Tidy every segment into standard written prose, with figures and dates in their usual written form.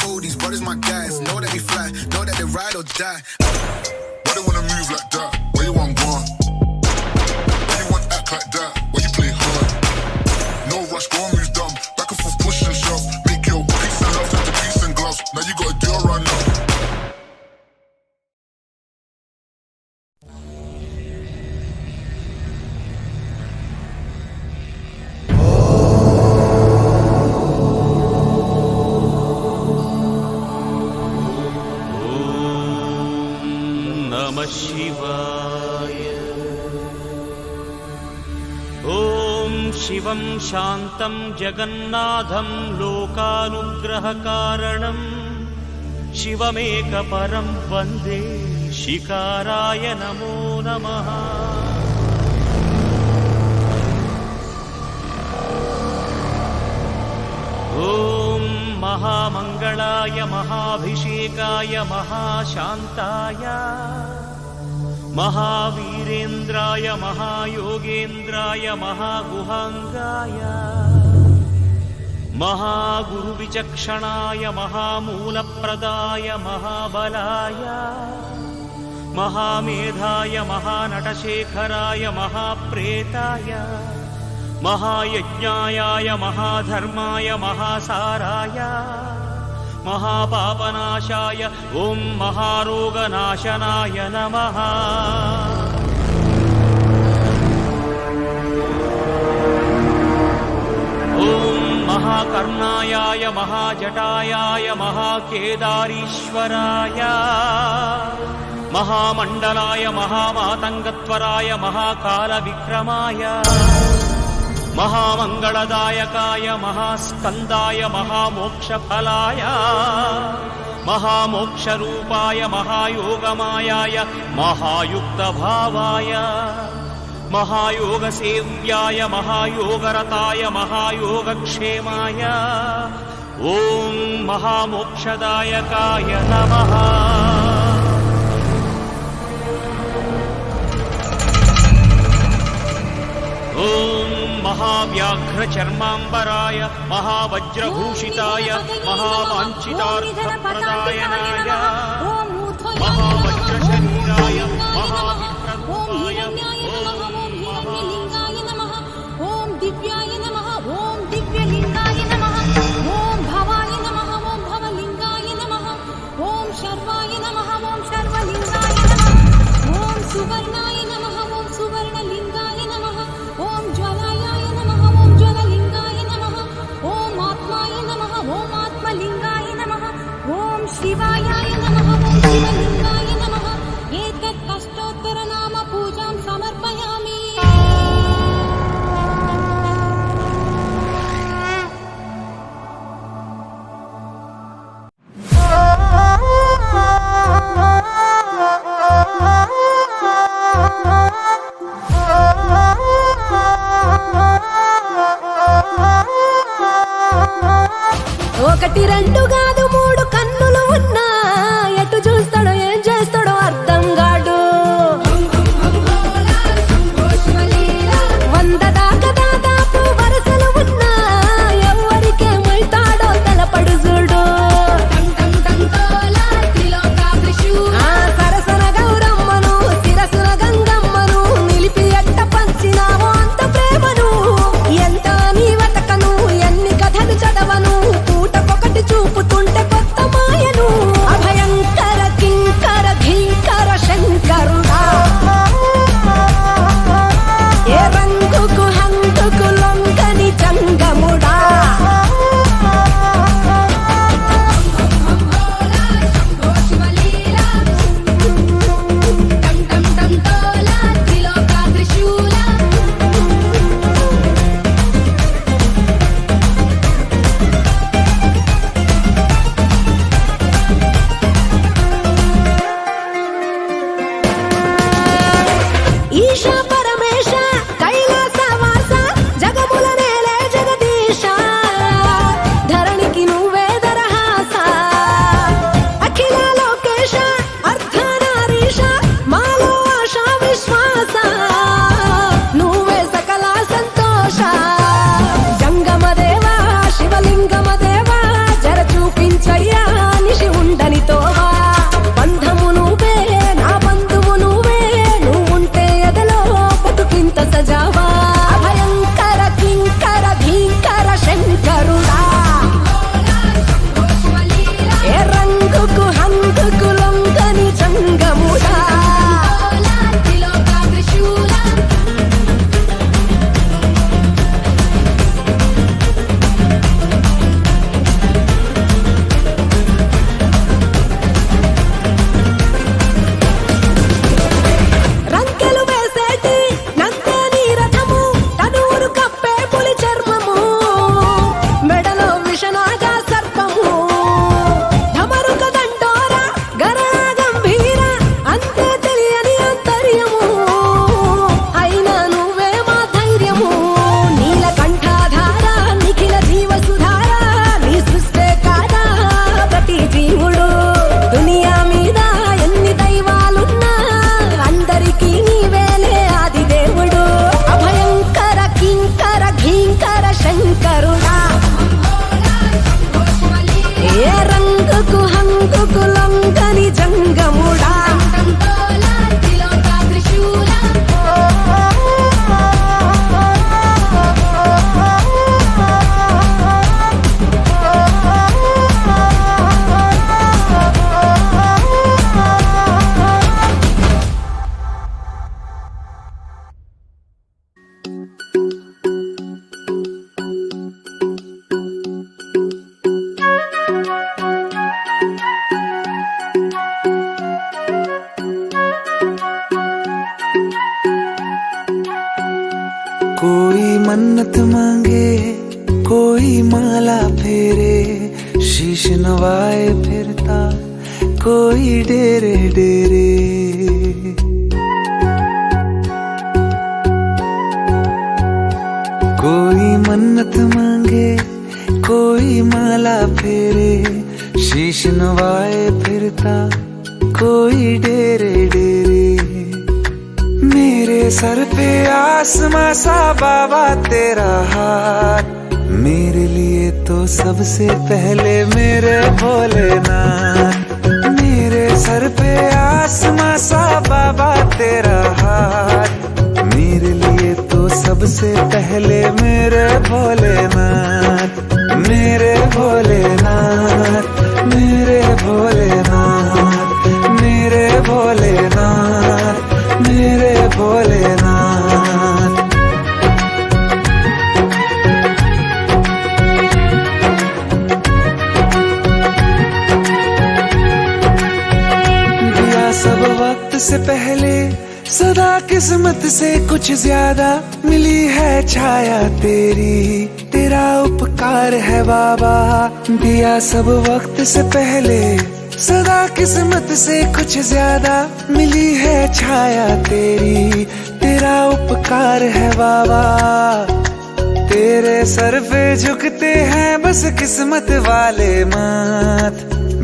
know these brothers my guys. Know that we fly, know that they ride or die. Why they wanna move like that? Why you want one? Why you want act like that? Why you play hard? No rush, go on, move dumb. Back and forth, push and shove. Make your peace and love into peace and gloves. Now you gotta do it right now. शिवाय ॐ शिवं शान्तं जगन्नाथं लोकानुग्रहकारणं शिवमेकपरं वन्दे शिकाराय नमो नमः। ॐ महामङ्गलाय महाभिषेकाय महाशान्ताय महावीरेन्द्राय महायोगेन्द्राय महागुहांगाय महागुरुविचक्षणाय महामूलप्रदाय महाबलाय महामेधाय महानटशेखराय महाप्रेताय महायज्ञाय महाधर्माय महासाराय महापापनाशाय ॐ महारोगनाशनाय नमः। ॐ महाकर्णायाय महाजटायाय महाकेदारीश्वराय महामण्डलाय महामातङ्गत्वराय महाकालविक्रमाय महामंगलदायकाय महास्कंदाय महामोक्षफलाय महामोक्षरूपाय महायोगमायाय महायुक्तभावाय महायोगसेव्याय महायोगरताय महायोगक्षेमाय ॐ महामोक्षदायकाय नमः। ॐ महाव्याघ्रचर्माम्बराय महावज्रभूषिताय महावाञ्छितार्थप्रदायनाय महावज्रशरीराय महाविप्ररूपाय ॐ दिव्याय नमः ॐ दिव्यलिङ्गाय नमः ॐ भवाय नमः ॐ भवलिङ्गाय नमः ॐ शर्वाय नमः ॐ शर्वलिङ्गाय नमः ॐ सुवर्णाय नमः ॐ सुवर्णलिङ्गाय नमः ॐ ज्वलायाय नमः ॐ ज्वललिङ्गाय नमः ॐ आत्माय नमः ॐ आत्मलिङ्गाय नमः ॐ शिवायाय नमः ॐ शिवलिङ्गाय नमः। एतत् अष्टोत्तरनाम पूजां समर्पयामि। ఒకటి రెండు కాదు మూడు కన్నులు ఉన్నా ఎటు చూస్తాడో ఏం చేస్తాడో అర్థం కాడు. 100 దాకా దాదాపు వరసలు ఉన్నా ఎవరికేమైతాడో తెలపడు చూడు. సరసన గౌరమ్మను శిరసున గంగమ్మను నిలిపి ఎట్ట పంచినావో అంత ప్రేమను ఎంత నీ వతకను ఎన్ని కథలు చదవను చూపుతుంటే కొత్త మాయను मन्नत मांगे, कोई माला फेरे, शीश नवाए फिरता, कोई डेरे डेरे। कोई मन्नत मांगे, कोई माला फेरे, शीश नवाए फिरता, कोई डेरे डेरे। मेरे सर पे आसमां सा बाबा तेरा हाथ, मेरे लिए तो सबसे पहले मेरे भोलेनाथ। मेरे सर पे आसमां सा बाबा तेरा हाथ, मेरे लिए तो सबसे पहले मेरे भोलेनाथ। मेरे भोलेनाथ, मेरे भोलेनाथ, मेरे भोलेनाथ, मेरे भोलेनाथ। दिया सब वक्त से पहले, सदा किस्मत से कुछ ज्यादा, मिली है छाया तेरी, तेरा उपकार है बाबा। दिया सब वक्त से पहले, सदा किस्मत से कुछ ज्यादा, मिली है छाया तेरी, तेरा उपकार है बाबा। तेरे सर पे झुकते हैं बस किस्मत वाले माथ,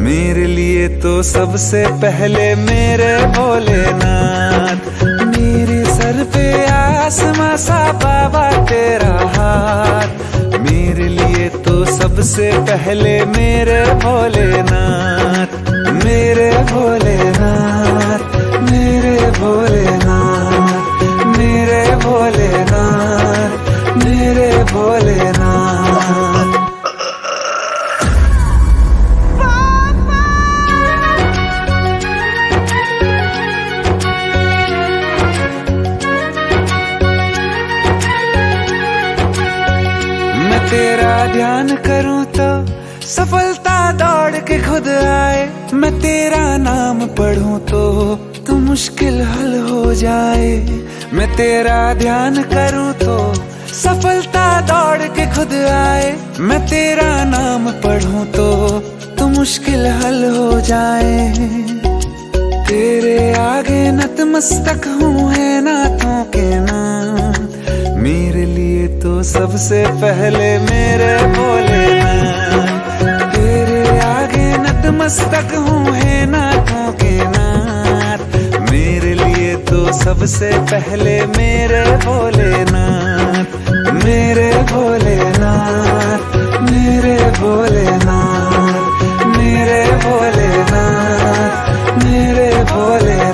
मेरे लिए तो सबसे पहले मेरे भोलेनाथ। मेरे सर पे आसमां सा बाबा तेरा हाथ, मेरे लिए तो सबसे पहले मेरे भोलेनाथ। मेरे भोलेनाथ, मेरे भोलेनाथ, मेरे भोलेनाथ, मेरे भोलेनाथ। मैं तेरा ध्यान करूं तो सफलता दौड़ के खुद आए, मैं तेरा नाम पढ़ूं तो मुश्किल हल हो जाए। मैं तेरा ध्यान करूं तो सफलता दौड़ के खुद आए, मैं तेरा नाम पढ़ूं तो मुश्किल हल हो जाए। तेरे आगे नतमस्तक हूँ है नाथों के नाथ, मेरे लिए तो सबसे पहले मेरे भोलेनाथ। तेरे आगे नतमस्तक हूँ है नाथों के नाथ, मेरे लिए तो सबसे पहले मेरे भोलेनाथ। मेरे भोलेनाथ, मेरे भोलेनाथ, मेरे भोलेनाथ, मेरे भोलेनाथ।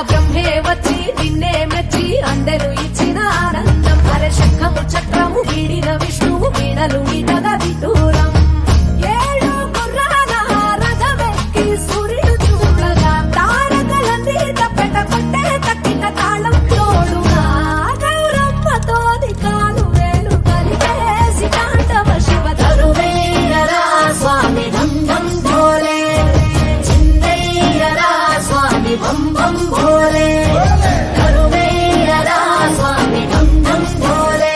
బ్రహ్మే వచ్చి నిన్నే మెచ్చి అందరూ ఇచ్చిన ఆనందం, అరే శంఖము చక్రము వీడిన విష్ణువు వీణలు ఈతగా విటూరం. ఏడు గుర్రాల రథమెక్కి సూర్యుడు చూడగా, తారకలన్నీ తప్పెట కొట్టే తక్కిన తాళం తోడుగా, గౌరమ్మతోని కాలు వేలు కలిపేసి తాండవ శివ తరువేయరా స్వామి ధం ధం భోలే, చిందయ్యరా స్వామి బం బం భోలే, కరువేయరా స్వామి ధం ధం భోలే,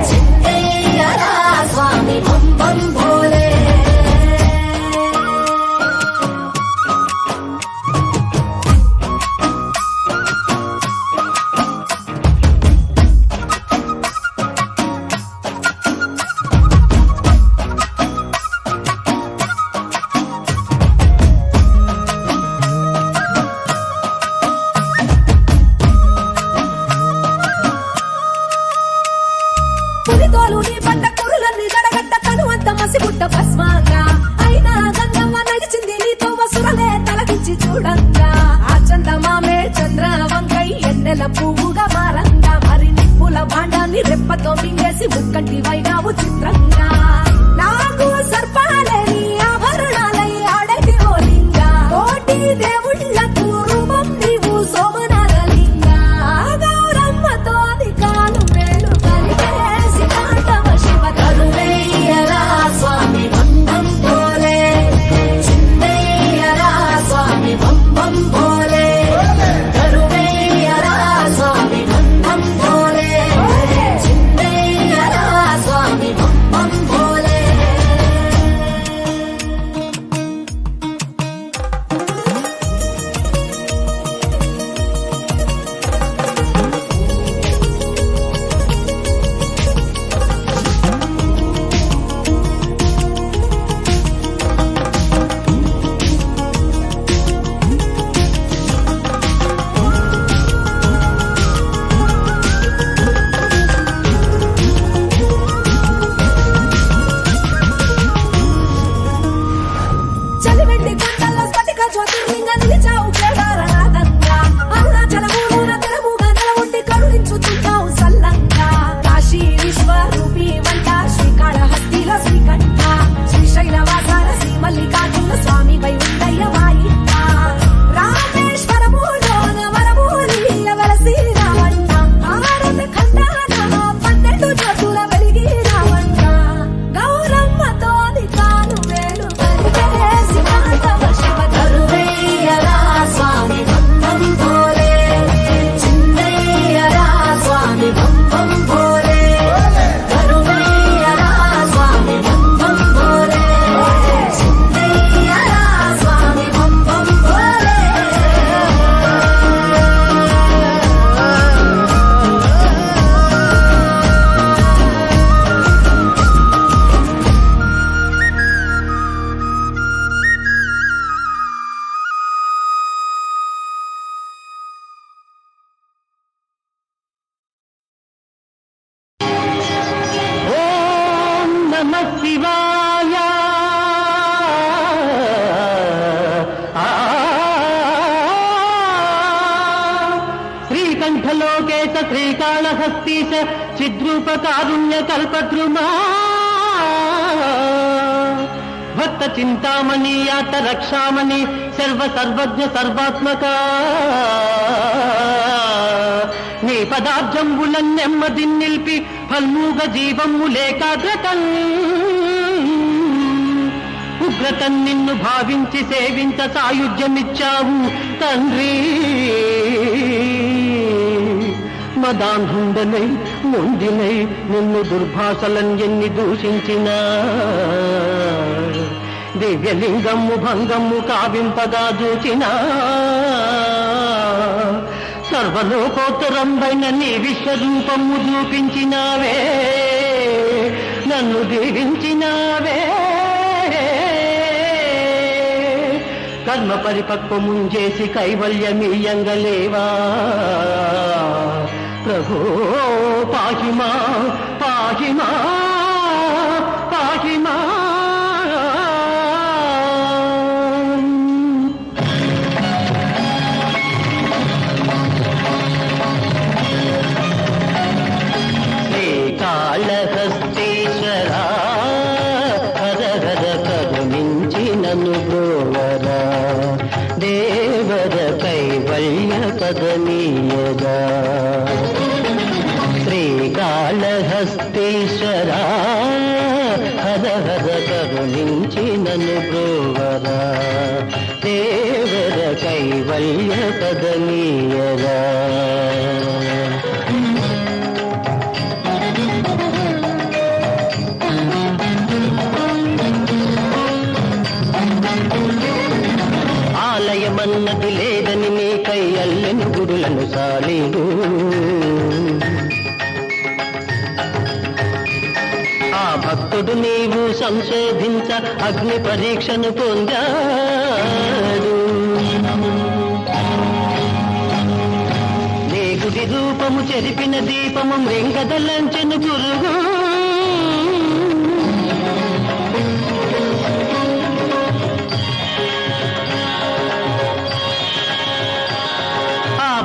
చిందయ్య శ్రీకాళహస్తీశ చిద్రూపకారుణ్య కల్పద్రుమా భక్త చింతామణి యాత రక్షామణి సర్వజ్ఞ సర్వాత్మక నీ పదార్థంబులన్ నెమ్మది నిలిపి ఫల్మూగ జీవము లేకాగ్రతం ఉగ్రతం నిన్ను భావించి సేవించ సాయుధ్యమిచ్చావు తండ్రి మదాంధుండనై మొండినై నిన్ను దుర్భాషలను ఎన్ని దూషించినా దివ్యలింగము భంగము కావింపగా చూచిన సర్వలోకోత్తరంబైన నీ విశ్వరూపము చూపించినావే నన్ను దీవించినావే కర్మ పరిపక్వము చేసి కైవల్యమీయంగలేవా ప్రభో పాహిమా పాహిమా పాహిమా శ్రీకాళహస్తీశ్వరా హర హర కరుణించి నన్ను బ్రోవరా దేవర కైవల్య పదనీయదా శ్రీకాళహస్తీశ్వరా హర హర కరుణించి నన్ను బ్రోవరా దేవర కైవల్య పదనీయదా ఆలయమన్నది లేదని నీకై అల్లెను గుడులను సాలీడు ఆ భక్తుడు నీవు సంశోధించ అగ్ని పరీక్షను పొందాడు నీ గుడి రూపము చెరిపిన దీపము మృంగదలంచెను గురుగు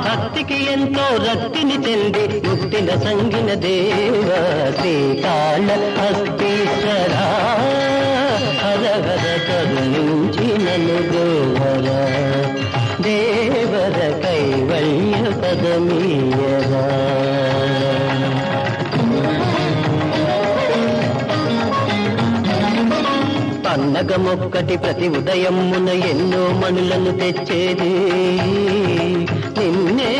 భక్తికి ఎంతో రక్తిని చెంది ముక్తిన సంగిన దేవ శ్రీకాళహస్తీశ్వరా హర హర కరుణించి నన్ను గోవరా దేవర కైవల్య పదమీయరా పన్నగమొక్కటి ప్రతి ఉదయమున ఎన్నో మణులను తెచ్చేది నిన్నే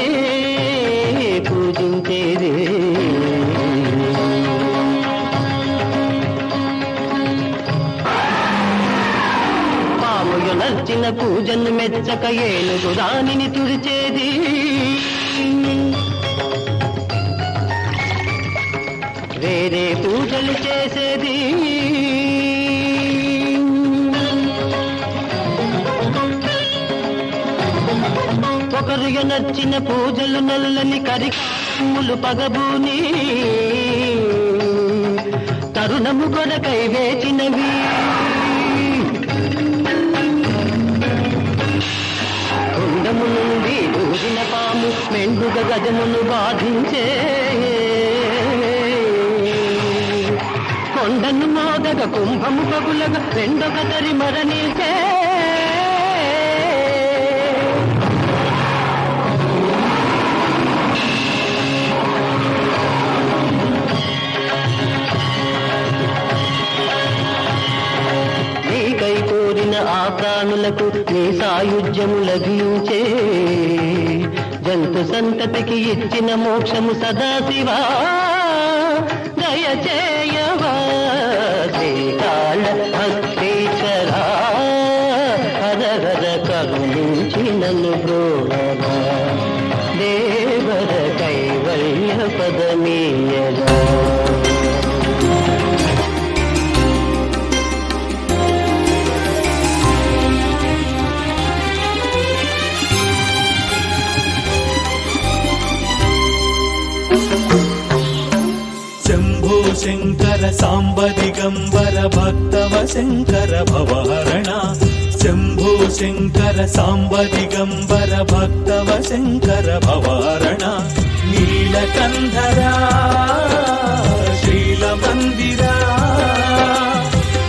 పూజించేది పాముయునర్చిన పూజను మెచ్చక ఏనుగు రాణిని తుడిచేది వేరే పూజలు చేసేది ఒకరు నచ్చిన పూజలు నల్లని కరికమ్ములు పగబూని తరుణము కొరకై వేచినవి కుండము నుండి దూరిన పాము మెండుగ గజమును బాధించే కొండను మోదగ కుంభము పగులగా రెండొక తరి మరణించే ఆ ప్రాణులకు నీ సాయుధ్యము లభించే జంతు సంతతికి ఇచ్చిన మోక్షము సదాశివా దయచేయవా శ్రీకాళహస్తీశ్వరా హర హర కరుణించి నన్ను బ్రోవరా దేవర కైవల్య పదమీయరా శంకర సాంబ దిగంబర భక్తవ శంకర భవహరణ శంభో శంకర సాంబ దిగంబర భక్తవ శంకర భవహరణ నీలకంధరా శైలమందిర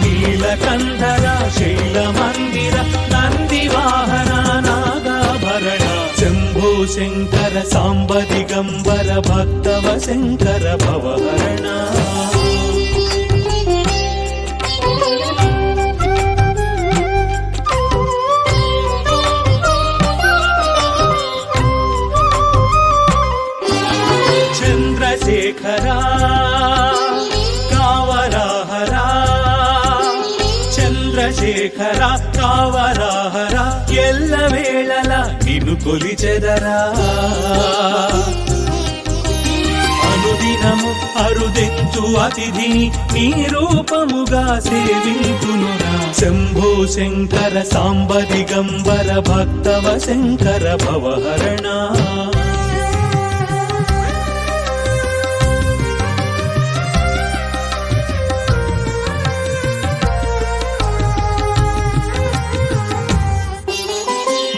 నీలకంధరా శైలమందిర నందివాహన నాగాభరణ శంభో శంకర సాంబ దిగంబర భక్తవ శంకర భవహరణ చంద్రశేఖరా కావరాహరా చంద్రశేఖర కావరాహరా ఎల్లవేళల నిన్ను కొలిచెదరా అనుదినము అరుదెత్తు అతిథిని నీ రూపముగా సేవింతునురా శంభో శంకర సాంబ దిగంబర భక్తవ శంకర భవహరణ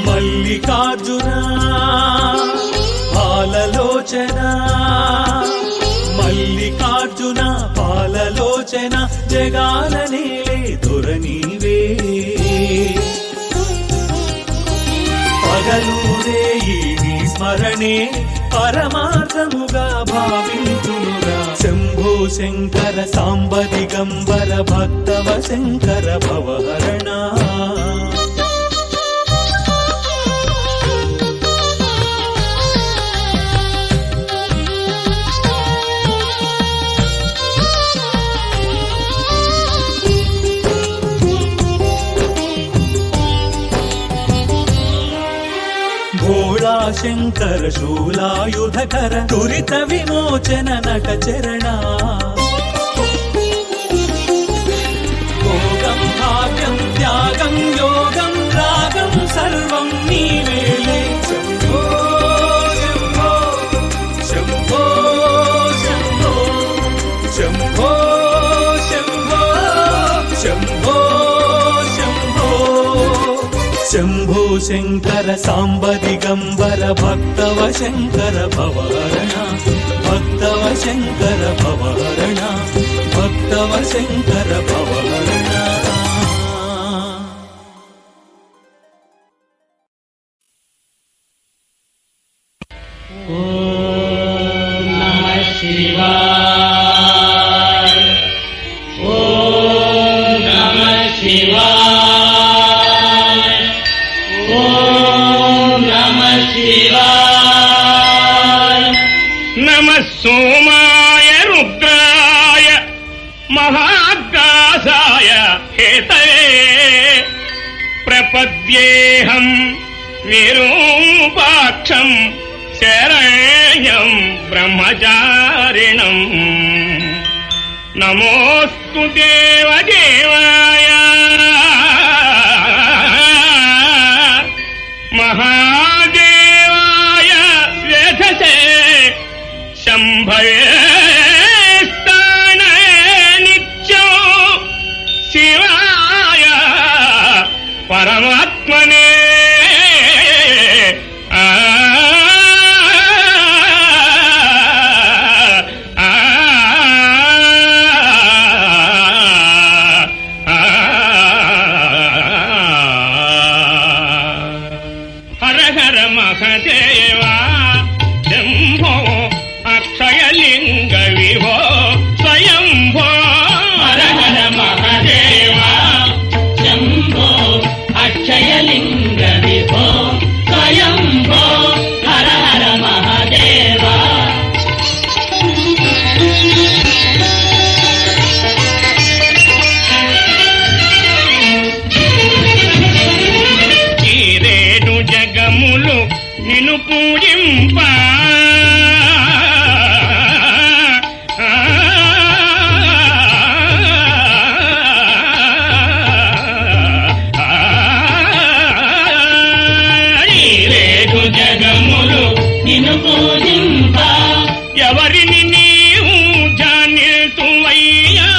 మల్లికార్జున పాలలోచన మల్లికార్జున పాలలోచన జగాల నేలే దొరనీవే పగలూరే నీ స్మరణే పరమార్థముగా భావింతునురా శంభో శంకర సాంబ దిగంబర భక్తవ శంకర భవహరణ భోళా శంకర శూలాయుధకర దురిత విమోచన నట చరణ భోగం భాగ్యం త్యాగం యోగం రాగం సర్వం నీవేలే శంభో శంభో శంభో శంభో శంభో శంభో శంభో శంభో శంభో శంకర సాంబ దిగంబర భక్తవ శంకర భవహరణ భక్తవ శంకర భవహరణ భక్తవ శంకర భవహరణ ఓం నమః శివాయ ఓం నమః శివాయ ఓం నమః శివాయ నమః సోమాయ రుద్రాయ మహాకాశాయ హేతయే ప్రపద్యేహం విరూపాక్షం శరణ్యం బ్రహ్మచారిణం నమోస్తు దేవదేవాయ మహాదేవాయ వేధసే శంభవే స్థానయ నిత్యం శివాయ పరమాత్మనే హర హర మహదేవా శంభో అక్షయలింగ విభో స్వయంభో హర హర మహదేవా శంభో అక్షయలింగ విభో స్వయంభో హర హర మహదేవా ఈ రేడు జగములు నిన్ను పూజింప ఈ రేడు జగములు నిన్ను పూజింప ఎవరిని నీవు జానితువయ్యా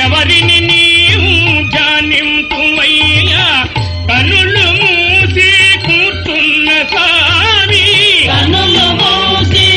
ఎవరిని నీవు జానింతువయ్యా కనులు మూసి కూర్చున్న స్వామి కనులు మూసి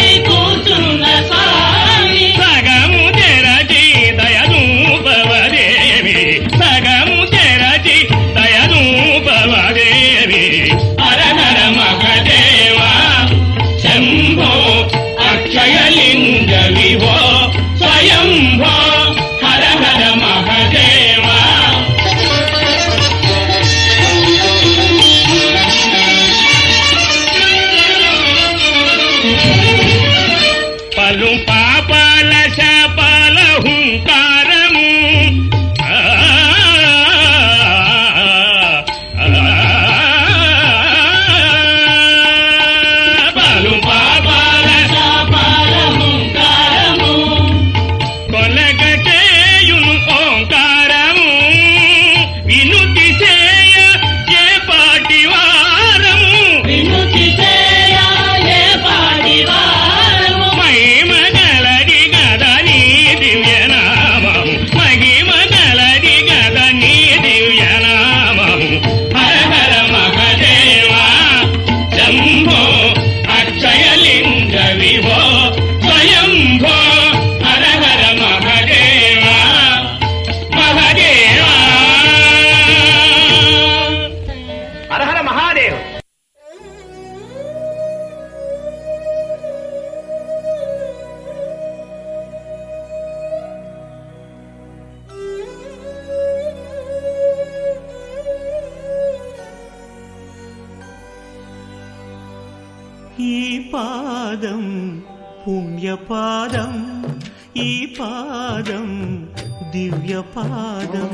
ఈ పాదం పుణ్యపాదం, ఈ పాదం దివ్యపాదం,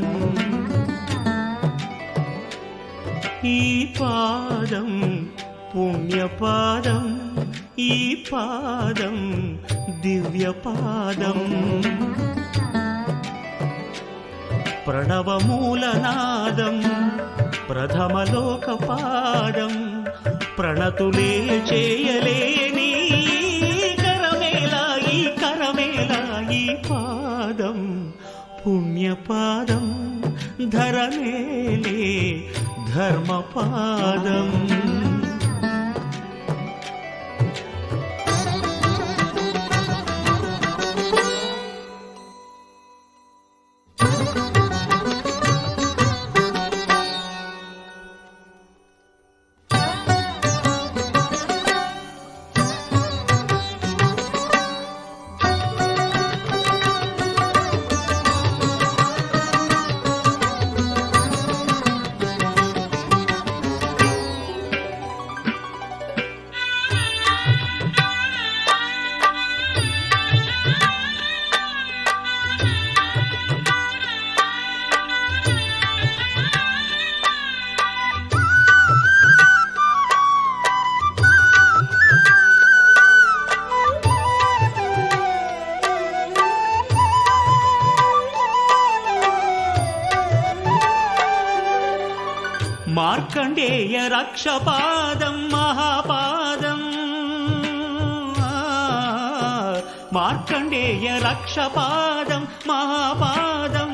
ఈ పాదం పుణ్యపాదం, ఈ పాదం దివ్యపాదం. ప్రణవమూలనాదం ప్రథమలోకపాదం, ప్రణతులే చేయలేని కరమేలా ఈ కరమేలా ఈ పాదం పుణ్యపాదం, ధరనేలే ధర్మపాదం. మార్కండేయ రక్షపాదం మహాపాదం, మార్కండేయ రక్షపాదం మహాపాదం,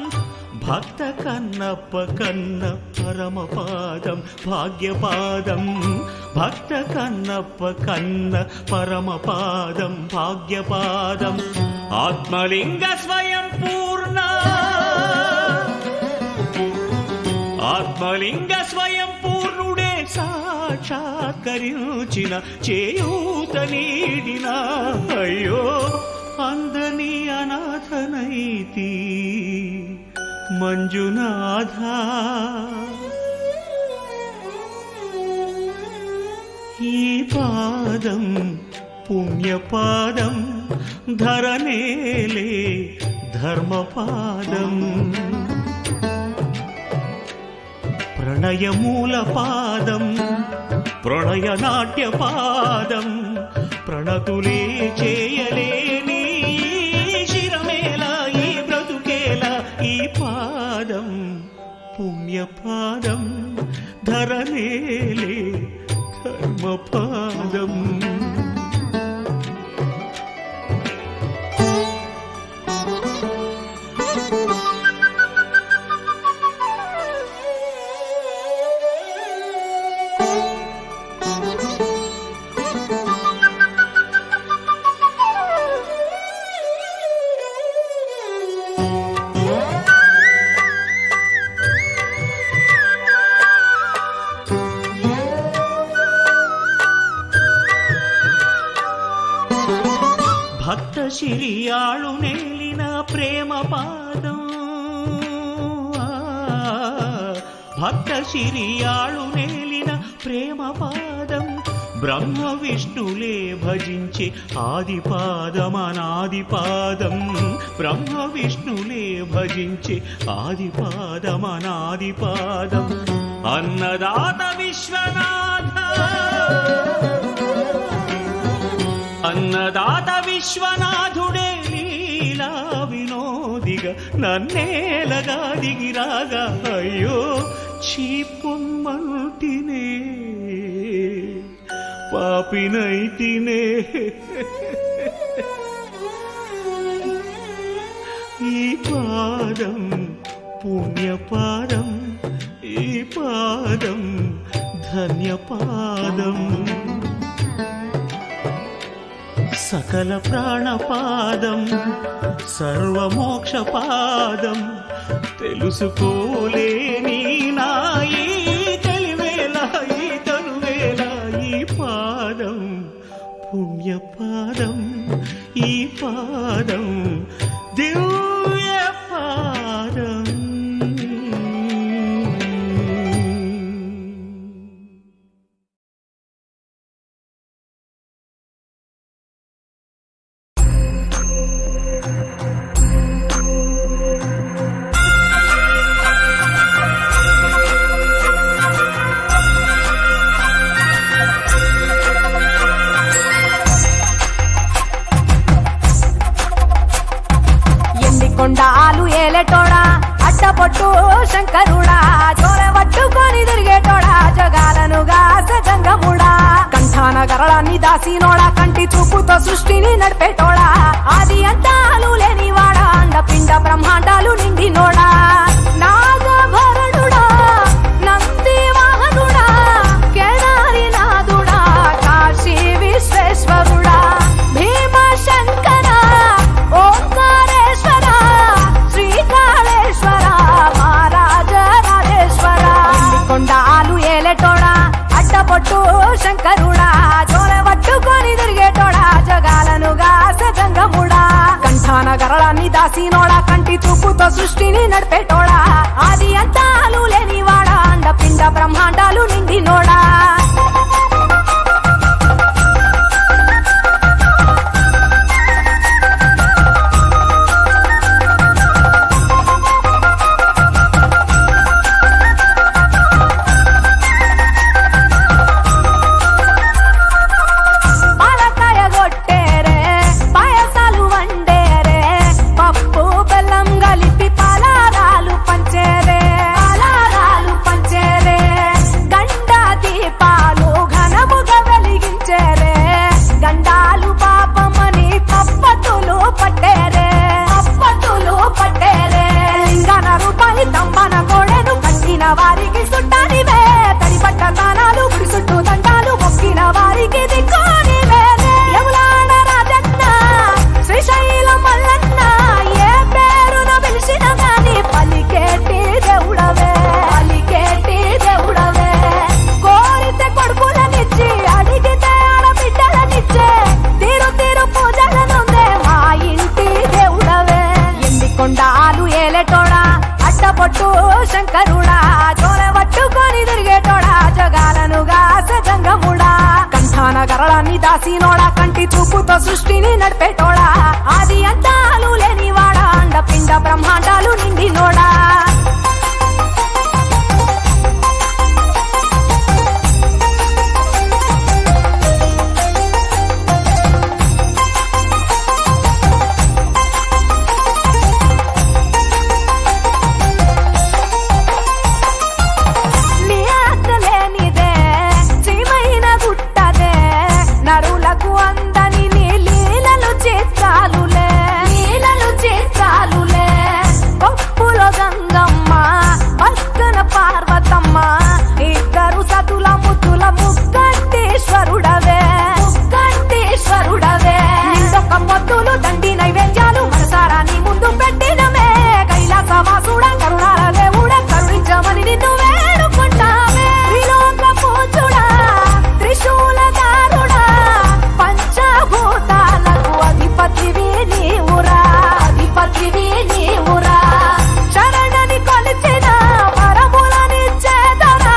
భక్త కన్నప్ప కన్న పరమపాదం భాగ్యపాదం, భక్త కన్నప్ప కన్న పరమపాదం భాగ్యపాదం. ఆత్మలింగ స్వయం పూర్ణ, ఆత్మలింగ స్వయం పూర్ణుడే సాక్షాత్కరించిన చేయూత నీడిన, అయ్యో అందని అనాథనైతి మంజునాథ. ఈ పాదం పుణ్యపాదం, ధరనేలే ధర్మపాదం. ప్రణయమూలపాదం ప్రణయనాట్యపాదం, ప్రణతులే చేయలేని శిరమేలా ఈ బ్రతుకేలా ఈ పాదం పుణ్యపాదం, ధరనేలే ధర్మపాదం. భక్త శిరియాళు నేలిన ప్రేమ పాదం, భక్త శిరియాళు నేలిన ప్రేమ పాదం, బ్రహ్మ విష్ణులే భజించే ఆదిపాదం అనాదిపాదం, బ్రహ్మ విష్ణులే భజించే ఆదిపాదం అనాదిపాదం. అన్నదాత విశ్వనాథ, అన్నదాత విశ్వనాథుడే లీలా వినోదిగా నన్నేలగా దిగిరాగా, అయ్యో చీపొమ్మంటినే పాపినైతినే. ఈ పాదం పుణ్యపాదం, ఈ పాదం ధన్యపాదం. సకల ప్రాణపాదం సర్వమోక్షపాదం, తెలుసుకోలేని నాయి తెలివేలా ఈ తనువేలా ఈ పాదం పుణ్యపాదం, ఈ పాదం దివ్యపాదం. గరళాన్ని దాసినోడా కంటి చూపుతో సృష్టిని నడిపేటోడా ఆది అంతాలు లేనివాడా అండపిండ బ్రహ్మాండాలు నిండినోడా నాగభరణుడా నంది వాహనుడా కేదారి నాథుడా కాశీ విశ్వేశ్వరుడా భీమశంకర ఓంకారేశ్వర శ్రీకాళేశ్వర మహారాజ రాజేశ్వర కొండాలు ఏలేటోడా అడ్డపొట్టు శంకరుడా జోల పట్టుకొని తిరిగేటోడా జగాలను గాసగంగముడా కంఠాన గరళాన్ని దాసినోడా కంటి చూపుతో సృష్టిని నడిపేటోడా ఆది అంతాలు లేనివాడా అండపిండ బ్రహ్మాండాలు నిండినోడా వారికి సుట్టానివే తడిపట్ట తానాలు గుడి చుట్టూ దండాలు మొక్కిన వారికి దిక్కునివే యములాడ రాజన్న శ్రీశైల మల్లన్న ఏ పేరున పిలిచిన గాని పలికేటి దేవుడవే కోరితే కొడుకులనిచ్చి అడిగితే ఆడబిడ్డలనిచ్చే తీరు తీరు పూజలనుందే మా ఇంటి దేవుడవే ఎండి కొండాలు ఏలేటోడా అడ్డపొట్టు శంకరుడా జోల పట్టుకొని తిరిగేటోడా జగాలను గాసగంగముడా కంఠాన గరళాన్ని దాసినోడా కంటి చూపుతో సృష్టిని నడిపేటోడా ఆది అంతాలు లేనివాడా అండపిండ బ్రహ్మాండాలు నిండినోడా నరులకు అందని నీ లీలలు చేస్తాలులే పప్పులో గంగమ్మ పక్కన పార్వతమ్మ ఇద్దరు సతుల ముద్దుల ముక్కంటేశ్వరుడవే నిందొక మొద్దులు దండి నైవేద్యాలు మనసారా నీ ముందు పెట్టినమే కైలాసవాసుడా కరుణాల దేవుడా కరుణించమని నిన్ను వేడుకుంటామే త్రిలోక పూజుడా త్రిశూలధారుడా పంచభూతాలకు అధిపతివి నీవురా శరణని కొలిచిన వరములనిచ్చేదరా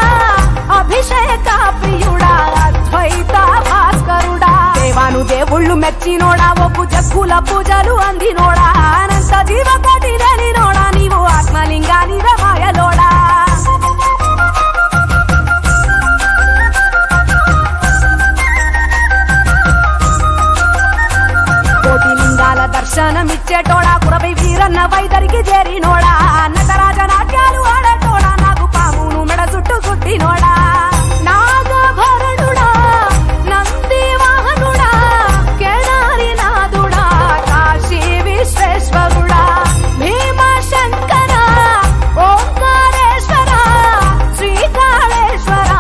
అభిషేక ప్రియుడా అద్వైత భాస్కరుడా దేవాను దేవుళ్ళు మెచ్చినోడా ఒప్పు జక్కుల పూజలు అందినోడా అనంత జీవకోటి లేనినోడా నీవు ఆత్మలింగానివే మాయలోడా కోటి లింగాల దర్శనమిచ్చేటోడా కురవై వీరన్న వైదరికి చేరినోడా నటరాజ నాట్యాలు ఆడేటోడా నాకు పామును మెడ చుట్టూ కుట్టినోడా నాగభరణుడా నంది వాహనుడా కేదారి నాథుడా కాశీ విశ్వేశ్వరుడా భీమశంకర ఓంకారేశ్వర శ్రీకాళేశ్వర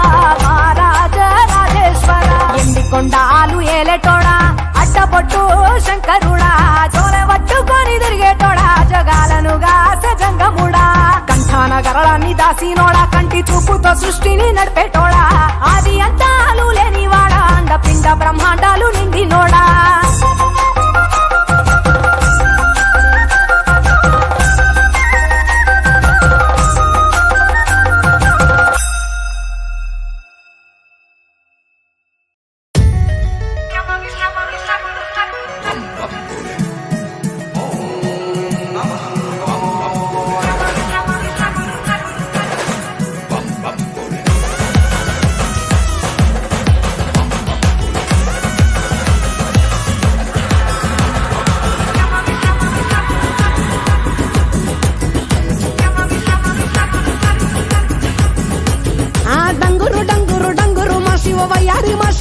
మహారాజ రాజేశ్వర ఎండి కొండాలు ఏలేటోడా అడ్డపొట్టు శంకరుడా జోల పట్టుకొని తిరిగేటోడా జగాలను గాసగంగముడా కంఠాన గరళాన్ని దాసినోడా కంటి చూపుతో సృష్టిని నడిపేటోడా ఆది అంతాలు లేనివాడా అండపిండ బ్రహ్మాండాలు నిండినోడా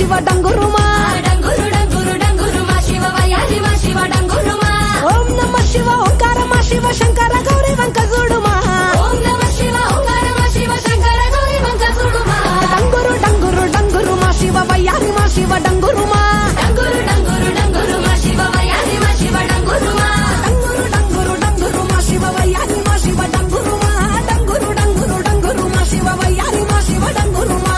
శివ డంగురుమా డంగురు డంగురు డంగురుమా శివ వయ్యారి మా శివ డంగురుమా ఓం నమ శివ ఓంకార మా శివ శంకర గౌరీ వంక చూడుమా ఓం నమ శివ ఓంకార మా శివ శంకర గౌరీ వంక చూడుమా డంగురు డంగురు డంగురు మా శివ వయ్యారి మా శివ డంగురుమా డంగురు డంగురు డంగురు మా శివ వయ్యారి మా శివ డంగురుమా డంగురు డంగురు డంగురు మా శివ వయ్యారి మా శివ డంగురుమా డంగురు డంగురు డంగురు మా శివ వయ్యారి మా శివ డంగురుమా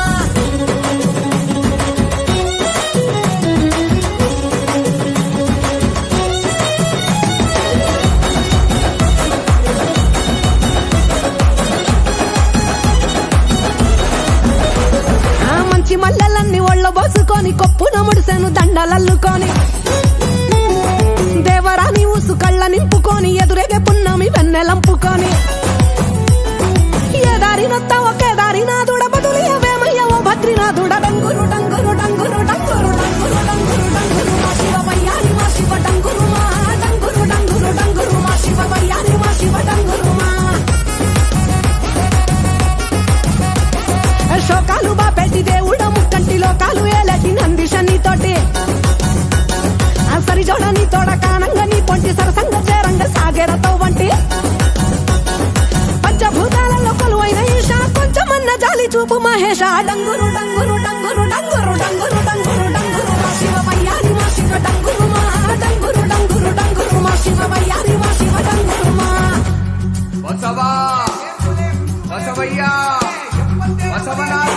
మంచి మల్లెలన్నీ ఒళ్ళ బోసుకొని కొప్పున ముడిసెను దండలల్లుకొని దేవరాని ఊసు కళ్ళ నింపుకొని ఎదురేగే పున్నమి వెన్నెలంపుకొని ఏ దారినొత్త ఒకే దారినాథుడ బదులియవేమయ్య ఓ భద్రినాథుడ డంగురు డంగురు డంగురు డంగురు డంగురు డంగురు డంగురు మా శివ వయ్యారి మా శివ డంగురు మా డంగురు డంగురు డంగురు మా శివ వయ్యారి మా శివ డంగురు మా శోకాలు బాపెట్టి దేవుడ ముక్కంటి లోకాలు ఏలటి నంది శని తోటి సరి జోడని తోడ కానంగా నీ పొంటి సరసంగ చేరంగ సాగేరతో వంటి పంచభూతాలలో కొలువైన ఈశ కొంచెమన్న జాలి చూపు మహేష డంగురు డంగురు డంగురు డంగురు డంగురు డంగురు డంగురు మా శివ వయ్యారి మా శివ డంగురు మా డంగురు డంగురు డంగురు మా శివ వయ్యారి మా శివ డంగురు మా బసవా బసవయ్యా బసవనాథ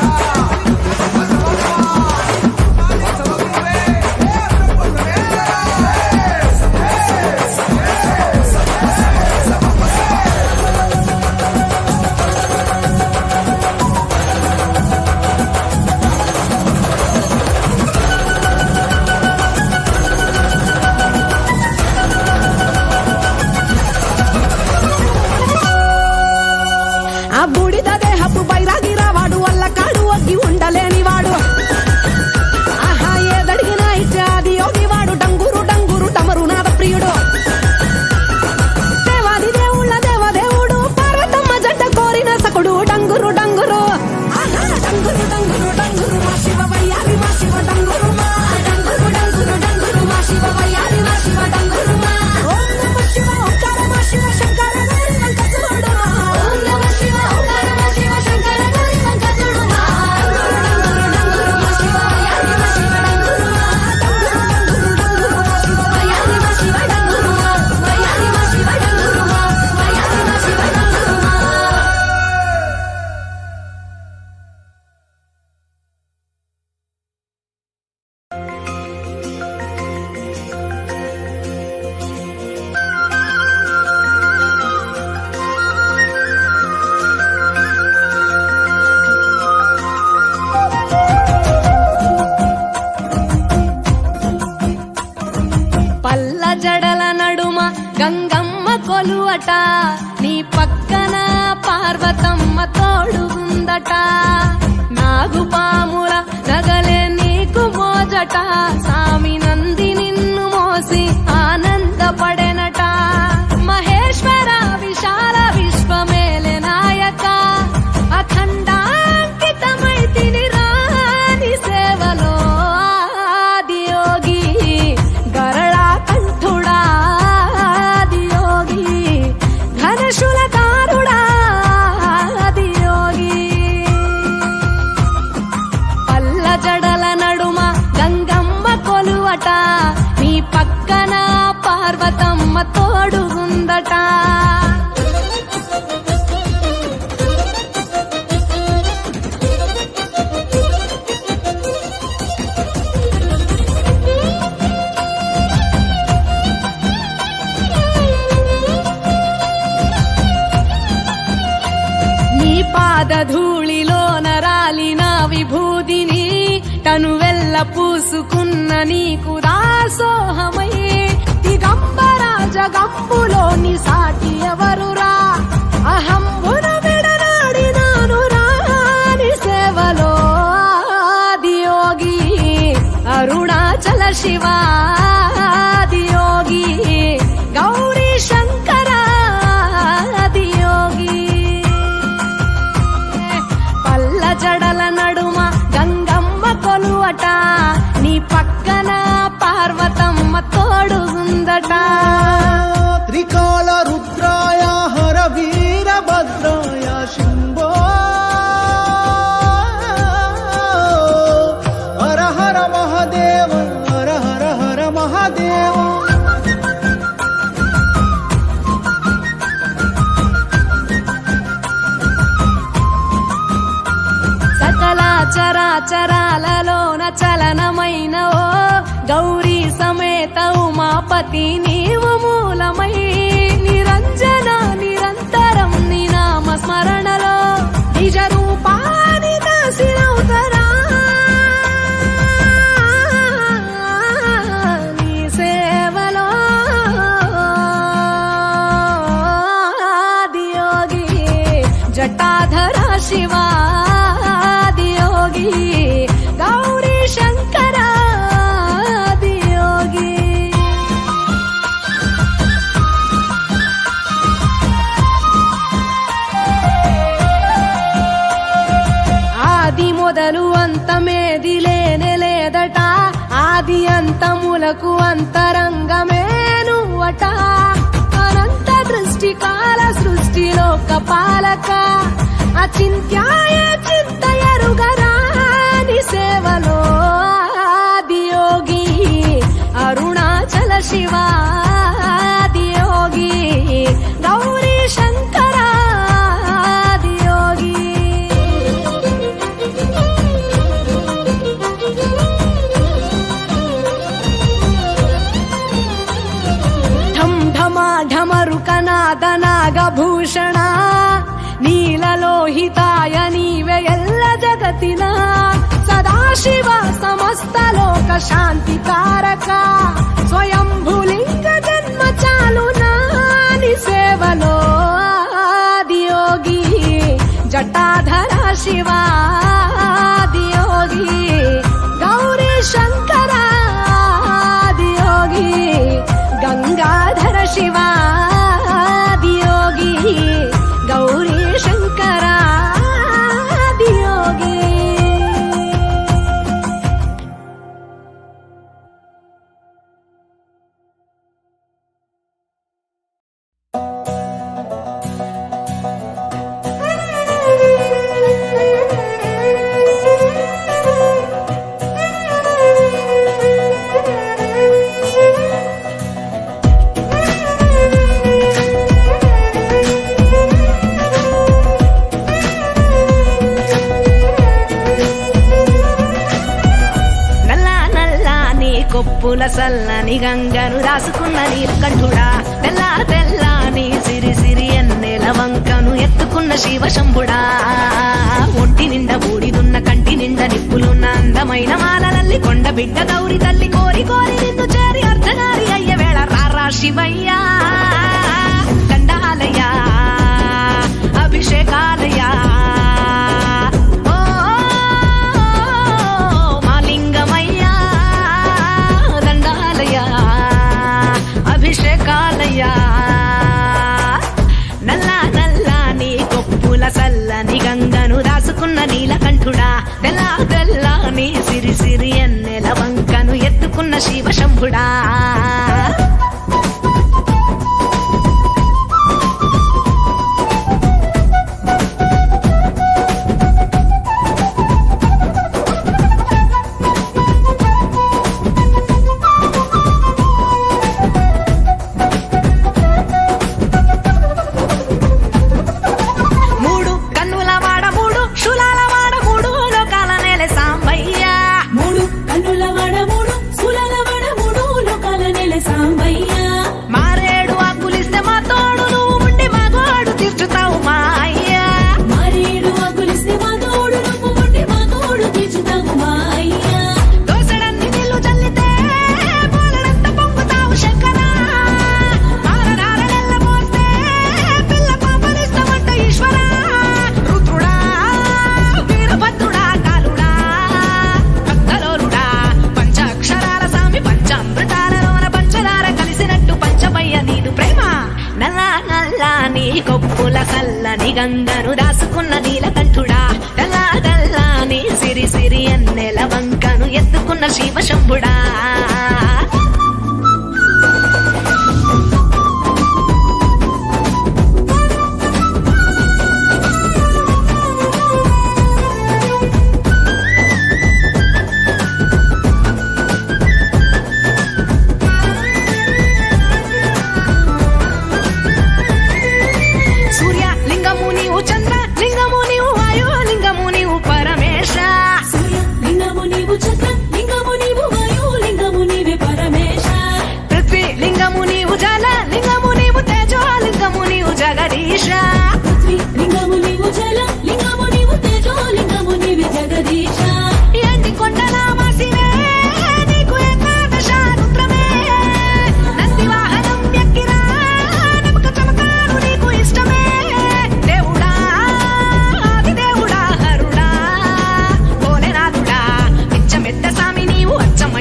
ఆ బూడిద దేహపు బైరాగిరా వాడు వల్ల కాడు ఒగ్గి ఉండలేనివాడు ఆహా ఏదడిగినా ఇచ్చే ఆది యోగి వాడు డంగురు డంగురు డమరు నాద ప్రియుడు దేవాది దేవుళ్ళ దేవదేవుడు పార్వతమ్మ జంట కోరిన సకుడు డంగురు డంగురు ఆహా డంగురు డంగురు డంగురు మా శివ వయ్యారి మా శివ డంగురు మా డంగురు డంగురు డంగురు మా శివ వయ్యారి మా శివ డంగురు మా ఓం నమ శివ ఓంకార మా శివ శంకర గౌరీ వంక చూడుమా ఓం నమ శివ ఓంకార మా శివ శంకర గౌరీ వంక చూడుమా డంగురు డంగురు మా శివ వయ్యారి మా శివ డంగురు మా డంగురు డంగురు డంగురు మా శివ వయ్యారి మా శివ డంగురు మా వయ్యారి మా శివ డంగురు మా వయ్యారి మా శివ డంగురు మా పల్ల జడల నడుమ గంగమ్మ కొలువట నీ పక్కన పార్వతమ్మ తోడుగుందట నాగుపాముల నగలే నీకు మోజట సామి నంది నిన్ను మోసి ఆనందపడెనట మహేశ్వర విశాల విశ్వమేలే నాయక అఖండాంకితమైతిని రాని సేవలో ఆదియోగి గరళా కంఠుడా ఆదియోగి ఘనశూలకారుడా ఆదియోగి పల్ల జడల నడుమ గంగమ్మ కొలువట నీ పక్కన పార్వతమ్మ తోడుగుందట నీ పాదధూళిలో నరాలిన విభూదిని తనువెల్ల పూసుకున్న నీకు దాసోహమై దిగంబర జగంబులోని సాటి ఎవరురా అహంబున విడనాడినాను రాని సేవలో ఆదియోగి అరుణాచల శివాదియోగి గౌరీ శంకరాదియోగి పల్ల జడల నడుమ గంగమ్మ కొలువట చరాచరాలలోన చలనమైన ఓ గౌరీ సమేత ఉమాపతి నీవు మూలమై నిరంజన నిరంతరం నీ నామ స్మరణలో నిజ రూపాని దాసినవుతరా నీ సేవలో ఆదియోగి జటాధర శివాదియోగి గౌరీ శంకర ఆదియోగి ఆది మొదలు అంతమేది లేనే లేదట ఆది అంతములకు అంతరంగమే నువ్వట అనంత దృష్టి కాల సృష్టిలో కపాలక అచింత్యాయ చింతయరుగరాని సేవలో ఆదియోగి అరుణాచల శివాదియోగి గౌరీ శంకర ఆదియోగి ఢం ఢమా ఢమరుకనాద నాగభూషణ నీలలోహితాయ నీవే ఎల్ల జగతిన సదాశివ సమస్త లోక శాంతి కారక స్వయంభులింగ జన్మ చాలునా నీ సేవలో ఆదియోగి జటాధర శివాదియోగి గౌరీ శంకర ఆదియోగి గంగాధర శివాదియోగి గౌరీ శంకర ఆదియోగి కొప్పుల సల్లని గంగను రాసుకున్న నీలకంఠుడా తెల్ల తెల్లని సిరి సిరి ఎన్నెల వంకను ఎత్తుకున్న శివ శంభుడా ఒంటి నిండా బూడిదున్న కంటి నిండా నిప్పులున్న అందమైన మాలలల్లి కొండ బిడ్డ గౌరి తల్లి కోరి కోరి నిన్ను చేరి అర్ధనారి అయ్య వేళ రారా శివయ్యా దండాలయ్యా అభిషేకాలయ్యా అభిషేకాలయ్యా నల్ల నల్ల నీ కొప్పుల సల్లని గంగను రాసుకున్న నీలకంఠుడా తెల్ల తెల్ల నీ సిరి సిరి ఎన్నెల వంకను ఎత్తుకున్న శివ శంభుడా మారేడు ఆకులిస్తే మా తోడు నువ్వు ఉండి మా గోడు తీర్చుతావు మా అయ్యా మారేడు ఆకులిస్తే మా తోడు నువ్వు ఉండి మా గోడు తీర్చుతావు మా అయ్యా దోసడన్ని నీళ్లు చల్లితే పోలడంత పొంగుతావు శంకరా మారడారనెల్ల మోస్తే పిల్ల పాపనిస్తామంట ఈశ్వరా రుద్రుడా వీరభద్రుడా కాలుడా భక్తలోరుడా పంచాక్షరాల సామి పంచామృతాలలోన పంచదార కలిసినట్టు పంచమయ్య నీదు ప్రేమ నల్ల నల్ల నీ కొప్పుల సల్లని గంగను రాసుకున్న నీలకంఠుడా తెల్ల తెల్ల నీ సిరి సిరి ఎన్నెల వంకను ఎత్తుకున్న శివ శంభుడా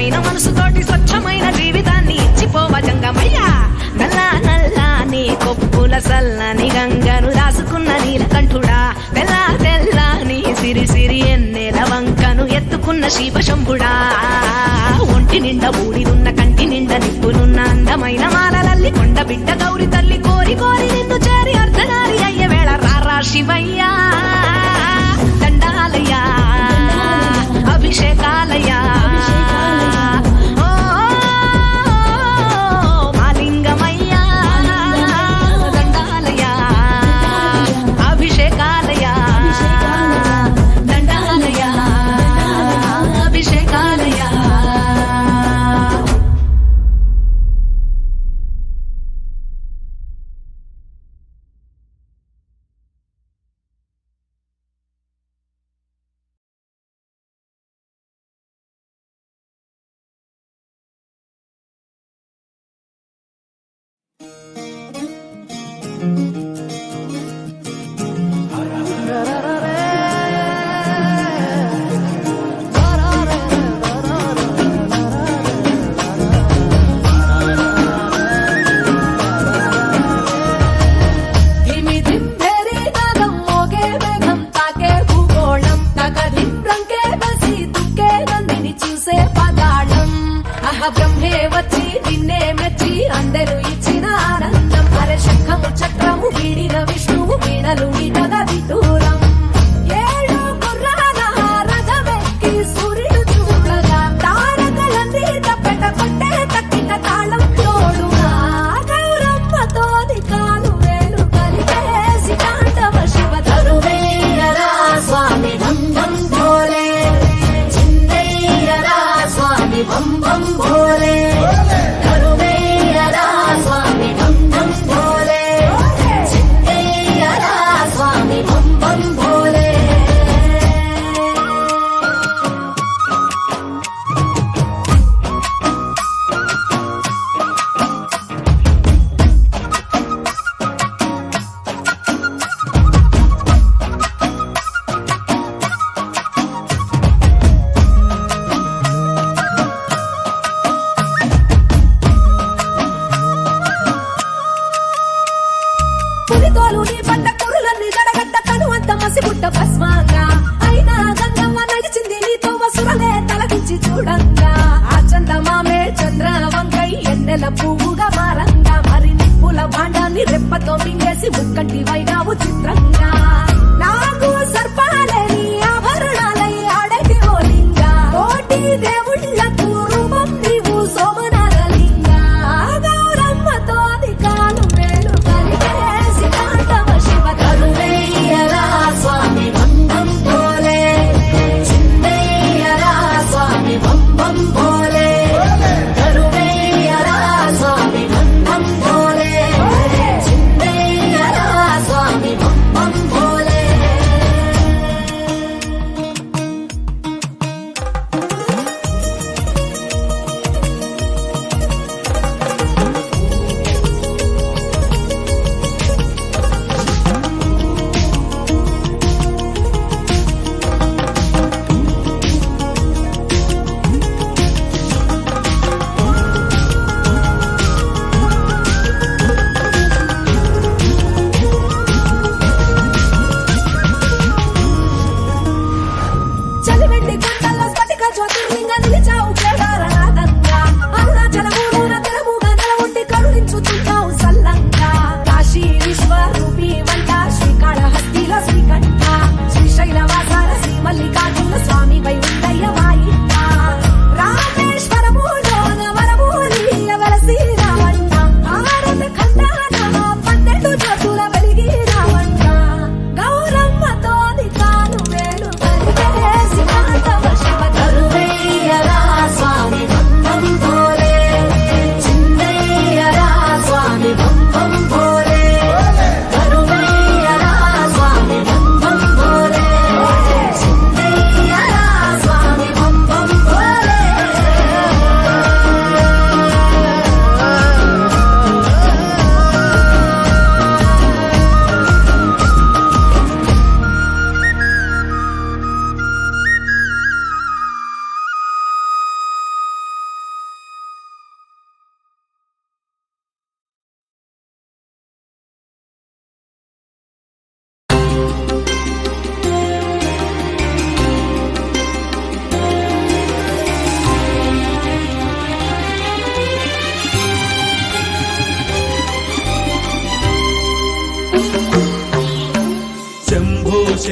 స్వచ్ఛమైన మనసుతోటి స్వచ్ఛమైన జీవితాన్ని ఇచ్చిపోవ జంగమయ్య. నల్ల నల్లని కొప్పుల సల్లని గంగను రాసుకున్న నీలకంఠుడా, తెల్ల తెల్లని సిరి సిరి ఎన్నెల వంకను ఎత్తుకున్న శివశంభుడా, ఒంటి నిండా బూడిదున్న కంటి నిండా నిప్పులున్న అందమైన మాలలల్లి కొండ బిడ్డ గౌరి తల్లి కోరి కోరి నిన్ను చేరి అర్ధనారి అయ్య వేళ రారా శివయ్యా, దండాలయ్యా అభిషేకాలయ్యా మాలింగమయ్యా, దండాలయ్యా అభిషేకాలయ్యా, దండాలయ్యా అభిషేకాలయ్యా. బ్రహ్మే వచ్చి నిన్నే మెచ్చి అందరూ ఇచ్చిన ఆనందం. అరే శంఖము చక్రము వీడిన విష్ణువు వీణలు ఈటగా విటూరం. ఏడు గుర్రాల రథమెక్కి సూర్యుడు చూడగా తారకలన్నీ తప్పెట కొట్టే తక్కిన తాళం తోడుగా గౌరమ్మతోని కాలు వేలు కలిపేసి తాండవ శివ తరువేయరా స్వామి ధం ధం భోలే, చిందయ్యరా స్వామి భం భం భోలే, కరువేయరా స్వామి భం భం భోలే, చిందయ్యరా స్వామి భం భం భోలే. పులితోలు నీ పంట కురులన్నీ జడగడ్డ కను అంత మసిగుడ్డ భస్మంగా అయినా గంగమ్మ నడిచింది నీతో వసురలే తలదించి చూడంగా. ఆ చందమామే చంద్ర వంకై ఎన్నెల పువ్వుగా మారంగా మరి నిప్పుల భాండాన్ని రెప్పతో మింగేసి ముక్కంటి వైనావు చిత్రంగా. నాకు సర్పాలే నీ ఆభరణాలై ఆడేటి ఓలింగా, కోటి దేవుళ్ళకు రూపం నీవు సోమనారలింగా. గౌరమ్మతో కాలు వేలు కలిపేసి తాండవ శివ కరువేయరా స్వామి భం భం భోలే, చిందయ్యరా స్వామి భం భం భోలే, కరువేయరా స్వామి భం భం భోలే, చిందయ్యరా స్వామి భం భం భోలే. చలివెండి కొండల్లో స్ఫటిక జ్యోతిర్లింగ నిలిచావు కేదారనాథంగా. అరుణాచలమున తెరముగా నెలవుండి కరుణించుతున్నావు సల్లంగా. కాశీ విశ్వరూపి వంట శ్రీకాళహస్తిలో శ్రీకంఠ, శ్రీశైలవాసాల శ్రీ మల్లికార్జున స్వామి వై ఉండయ్య వాయింట. రామేశ్వరములోన వరమూలియ వెలసి రావంట, భారత ఖండాన 12 జ్యోతుల వెలిగి రావంట. గౌరమ్మతోని కాలు వేలు కలిపేసి తాండవ శివ కరువేయరా స్వామి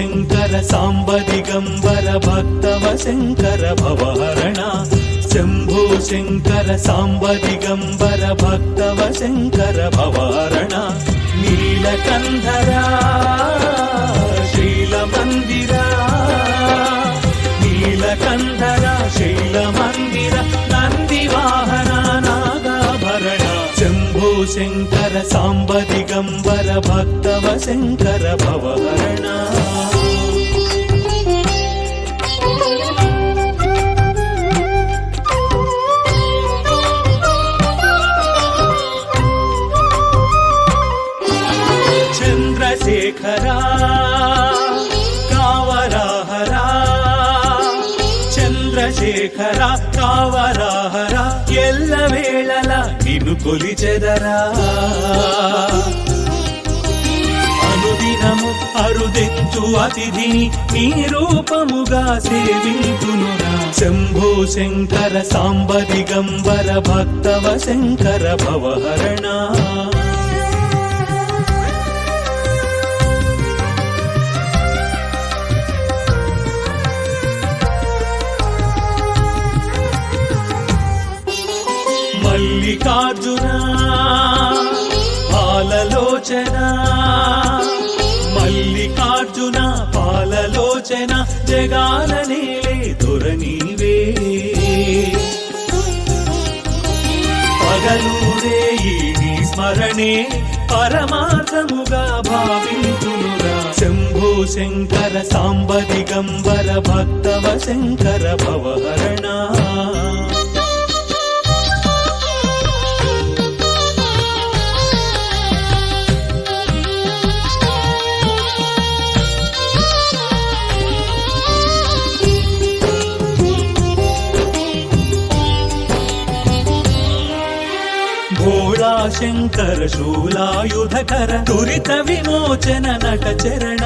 శంకర సాంబ దిగంబర భక్తవ శంకర భవహరణ శంభో శంకర సాంబ దిగంబర భక్తవ శంకర భవహరణ నీలకంధరా శైల మందిరా నీలకంధరా శైల మందిర నంది వాహన నాగాభరణ శంభో శంకర సాంబ దిగంబర భక్తవ శంకర భవహరణ చంద్రశేఖరా కావరాహరా చంద్రశేఖర కావరాహర ఎల్ల వేళల నిన్ను కొలిచెదరా అనుదినము అరుదెత్తు అతిథిని నీ రూపముగా సేవింతునురా శంభో శంకర సాంబ దిగంబర భక్తవ శంకర భవహరణ మల్లికార్జున పాలలోచన మల్లికార్జున పాలలోచన జగాల నేలే దొరనీవే పగలూరే నీ స్మరణే పరమార్థముగా భావింతునురా శంభో శంకర సాంబ దిగంబర భక్తవ శంకర భవహరణ భోళా శంకర శూలాయుధకర దురిత విమోచన నట చరణ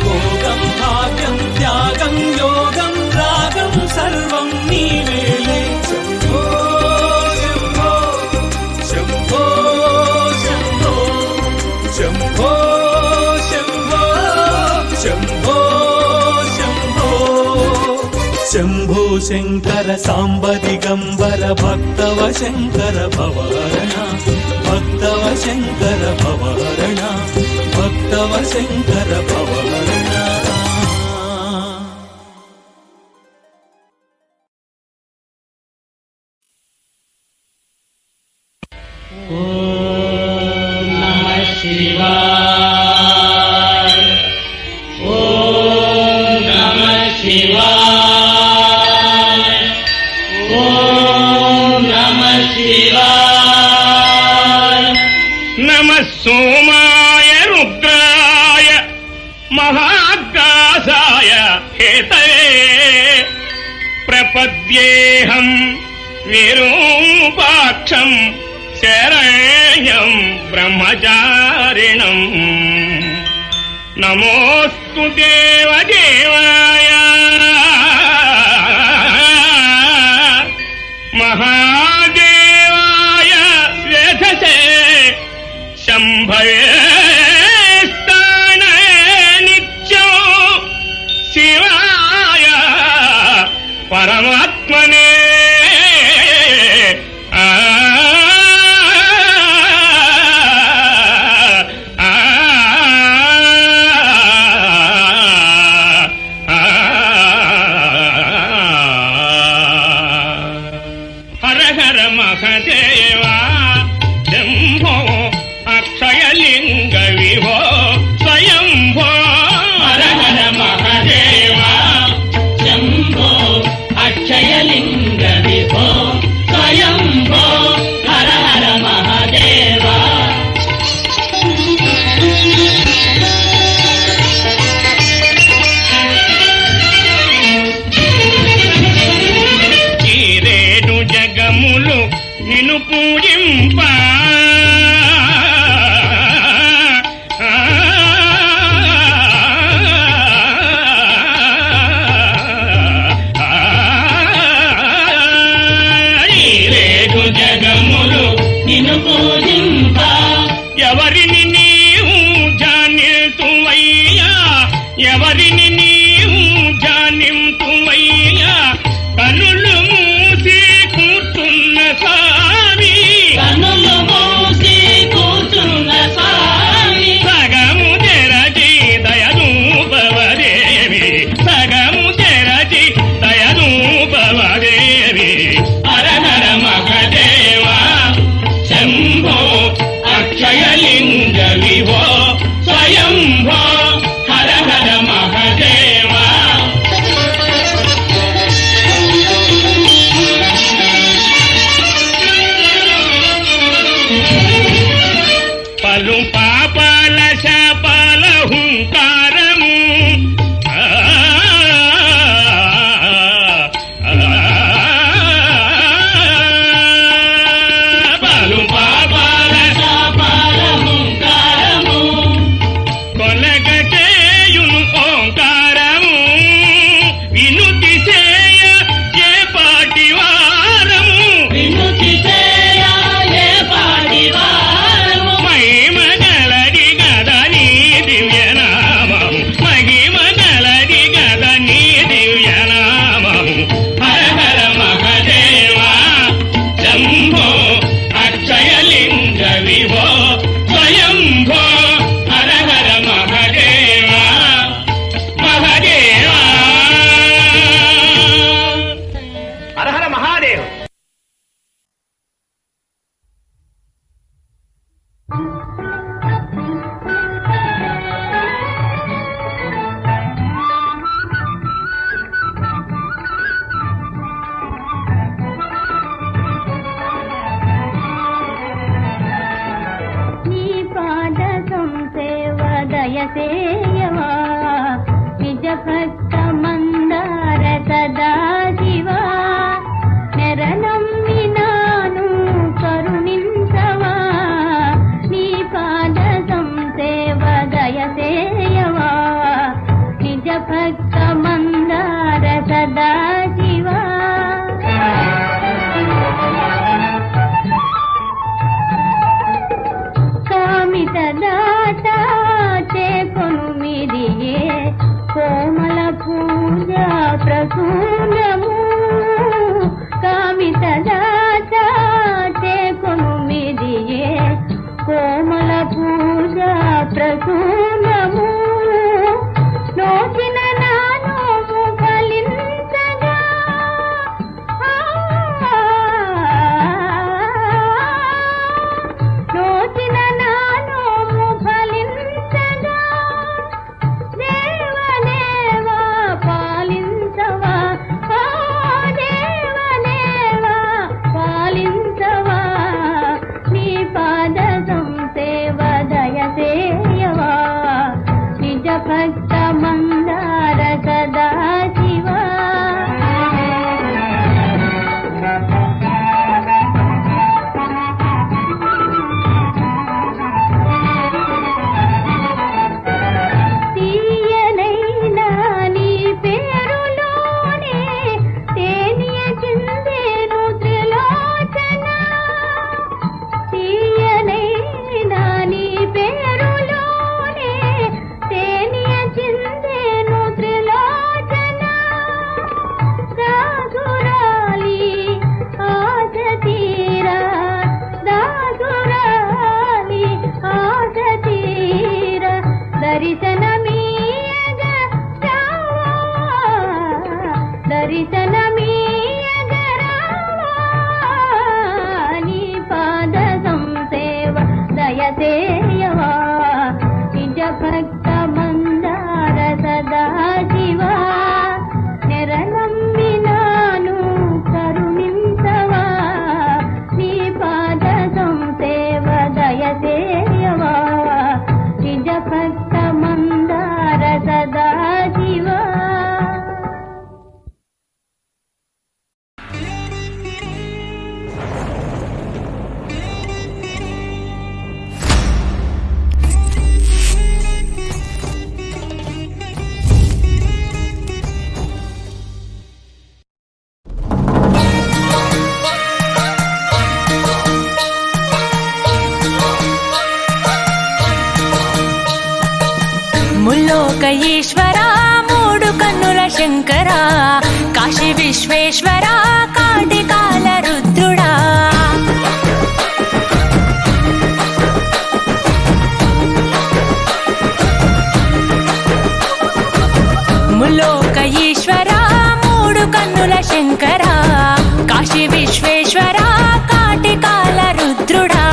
భోగం భాగ్యం త్యాగం యోగం రాగం సర్వం నీవేలే శంభో శంభో శంభో శంభో శంభో శంభో శంభో శంభో శంభో శంకర సాంబ దిగంబర భక్తవ శంకర భవహరణ భక్తవ శంకర భవహరణ భక్తవ శంకర భవహరణ ఓం నమః శివాయ ఓం నమః శివాయ ఓం నమః శివాయ నమః సోమాయ రుద్రాయ మహాకాశాయ హేతవే ప్రపద్యేహం విరూపాక్షం శరణ్యం బ్రహ్మచారిణం నమోస్తు దేవదేవాయ మహాదేవాయ వేధసే శంభవే స్థానయ నిత్యం శివాయ పరమాత్మనే హర హర మహదేవా శంభో అక్షయలింగ విభో స్వయంభో హర హర మహదేవా శంభో అక్షయలింగ విభో స్వయంభో హర హర మహదేవా ఈ రేడు జగములు నిన్ను పూజ కొలువయ్యా కనులు మూసి కూర్చున్న స్వామి కన్నులు మూసి కూర్చున్న స్వామి సగము తెరచి దయదూపవదేవి సగము తెరచి దయదూపవదేవి హర హర మహదేవా శంభో అక్షయలింగ విభో స్వయంభో హర హర మహదేవా పలు పాపాల శాపాల హుంకారము పలు పాపాల పాల హుంకారము కొలగ చేయును ఓంకారము వినుతి చేయ ఏ పాటి వారము వినుతి చేయాలే పాడివారము మహిమగలది గద నీ దివ్యనామము మహిమగలది గద నీ దివ్యనామము హర హర మహదేవా శంభో అక్షయలింగ విభో స్వయంభో హర హర మహదేవా మహదేవా హర హర మహాదేవ నీ పాద సంసేవ దయసేయవా నిజ భక్త మందార సదా శివా నెరనమ్మినాను కరుణించవా నీ పాద సంసేవ దయసేయవా నిజ భక్త మందార సదా శివా కామిత దాత చేకొను మిదియే కోమల పూజ ప్రసూనము కామిత దాత చేకొను మిదియే కోమల పూజ ప్రసూనము నోచిన నానోము ఫలించగా నోచిన నానోము ఫలించగా దేవదేవా పాలించవా దేవదేవా పాలించవా నీ పాద సంసేవ దయసేయవా నిజ భక్త మందార సదా శివా తీయనైనా నీ పేరులోనే తేనియ చిందేను త్రిలోచన తీయనైనా నీ పేరులోనే తేనియ చిందేను త్రిలోచన దాసురాలి ఆశ తీరా దాసురాలి ఆశ తీర దర్శనమీయగ రావా దర్శనమీయగ రావా నీ పాద సంసేవ దయసేయవా నిజ భక్త మందార సదా శివా నెరనమ్మినాను కరుణించవా నీ పాద సంసేవ దయసేయవా నిజ భక్త మందార సదా శివా ముల్లోక ఈశ్వర మూడు కన్నుల శంకర కాశీ విశ్వేశ్వర కాటికాల రుద్రుడా ముల్లోక ఈశ్వర మూడు కన్నుల శంకర కాశీ విశ్వేశ్వర కాటికాల రుద్రుడా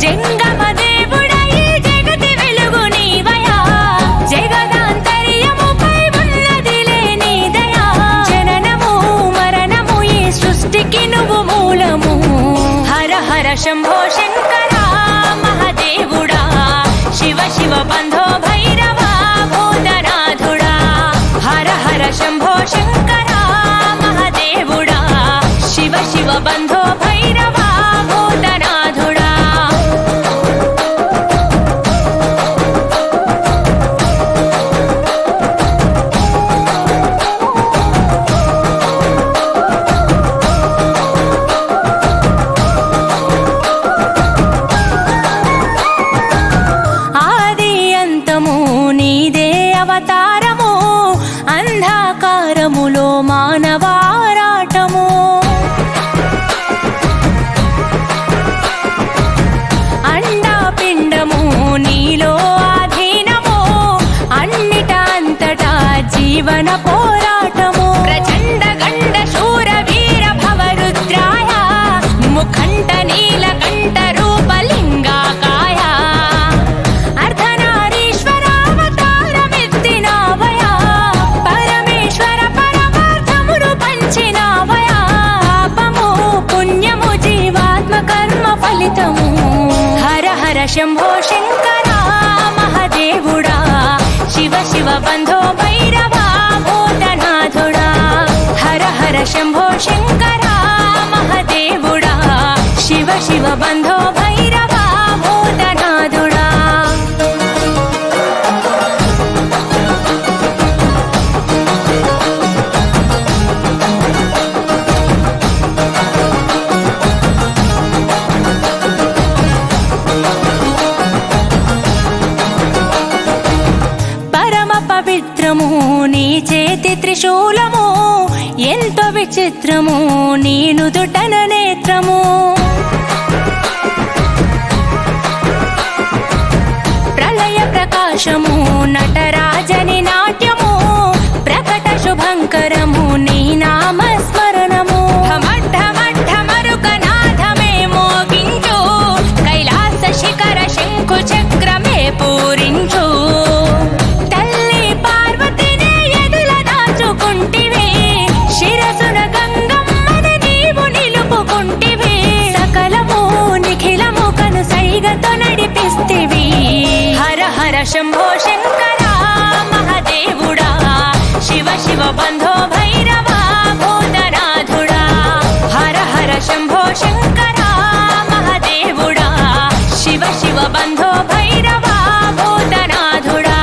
జంగమ దేవుడా ఈ జగతి వెలుగు నీవయా జగదాంతర్యముపై ఉన్నదిలే నీ దయా జననము మరణము ఈ సృష్టికి నువ్వు మూలము హర హర శంభో శంకర మహాదేవుడా శివ శివ బంధో భైరవ భూతనాథుడా హర హర శంభో శంకర మహాదేవుడా శివ శివ బంధో భైరవ భూతనాథుడా ఆది అంతము నీదే అవతారము అంధకారములో మానవారాటము అండాపిండము నీలో ఆధీనము అన్నిట అంతటా జీవన పోరాటము ప్రచండ గండ శూర వీర భవరుద్రాయ ముఖంట నీలకంఠ రూపలింగాకాయ అర్ధనారీశ్వరావతారమెత్తినావయా పరమేశ్వర పరమార్థమును పంచినావయా పాపము పుణ్యము జీవాత్మ కర్మ ఫలితము హర హర శంభో శంకర మహాదేవుడా శివ శివ బంధో భైరవ భూతనాథుడా హర హర శంభో శంకర మహాదేవుడా శివ శివ బంధో భైరవ భూతనాథుడా పరమ పవిత్రము నీ చేతి త్రిశూలము ఎంతో విచిత్రము నీ నుదుటన నేత్రము ప్రళయ ప్రకాశము నటరాజని నాట్యము ప్రకట శుభంకరము నీ నామస్మరణము ఢమరుకనాథమే మోగించు కైలాస శిఖర శంకు చక్రమే పూరించు తల్లి పార్వతినే ఎదుల దాచుకుంటివే శిరసున గంగమ్మన నీవు నిలుపుకుంటివే సకలము నిఖిలము కను సైగతో నడిపిస్తివి హర హర శంభో శంకర మహాదేవుడా శివ శివ బంధో భైరవ భూతనాథుడా హర హర శంభో శంకర మహాదేవుడా శివ శివ బంధో భైరవ భూతనాథుడా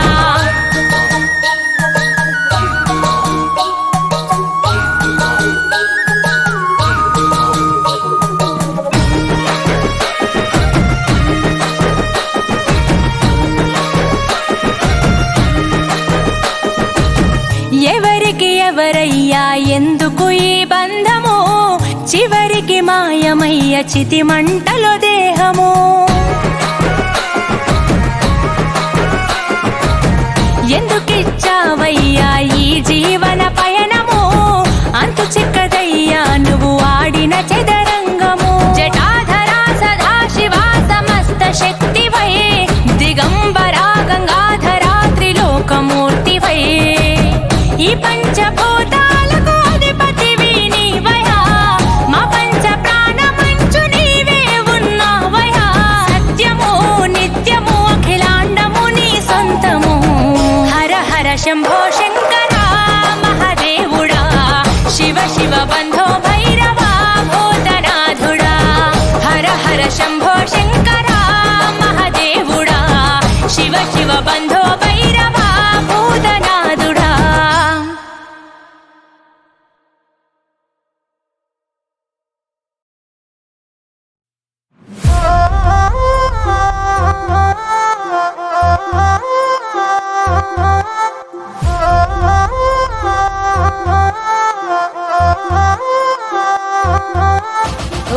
ఎవరికి ఎవరయ్యా ఎందుకు ఈ బంధము చివరికి మాయమయ్య చితి మంటలో దేహము ఎందుకిచ్చావయ్యా ఈ జీవన పయనము అంతు చిక్కదయ్యా నువ్వు ఆడిన చదరంగము జటాధరా సదాశివా సమస్త శక్తివై దిగంబరా గంగాధరా త్రిలోకమూర్తివై ఈ పంచభూతాలకు అధిపతివి నీవయా మా పంచ ప్రాణమంచు నీవే ఉన్నావయా సత్యము నిత్యము అఖిలాండము నీ సొంతము హర హర శంభో శంకర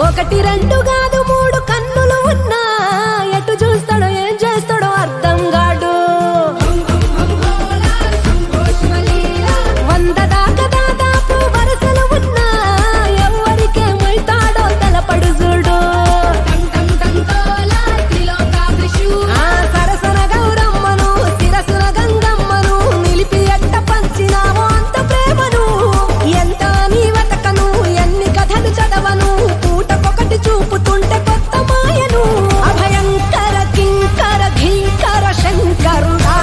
ఒకటి రెండు కాదు మూడు కన్నులు ఉన్నా ఎటు చూస్తాడో ఏం చేస్తాడో అర్థం కాడు. 100 దాకా దాదాపు వరసలు ఉన్నా ఎవరికేమైతాడో తలపడు చూడు. సరసన గౌరమ్మను శిరసున గంగమ్మను నిలిపి ఎట్ట పంచినావో అంత ప్రేమను. ఎంత నీ వెతకను ఎన్ని కథలు చదవను పూటకొకటి చూపుతుంటే కొత్త మాయను. అభయంకర కింకర ఘీంకర శంకరుడా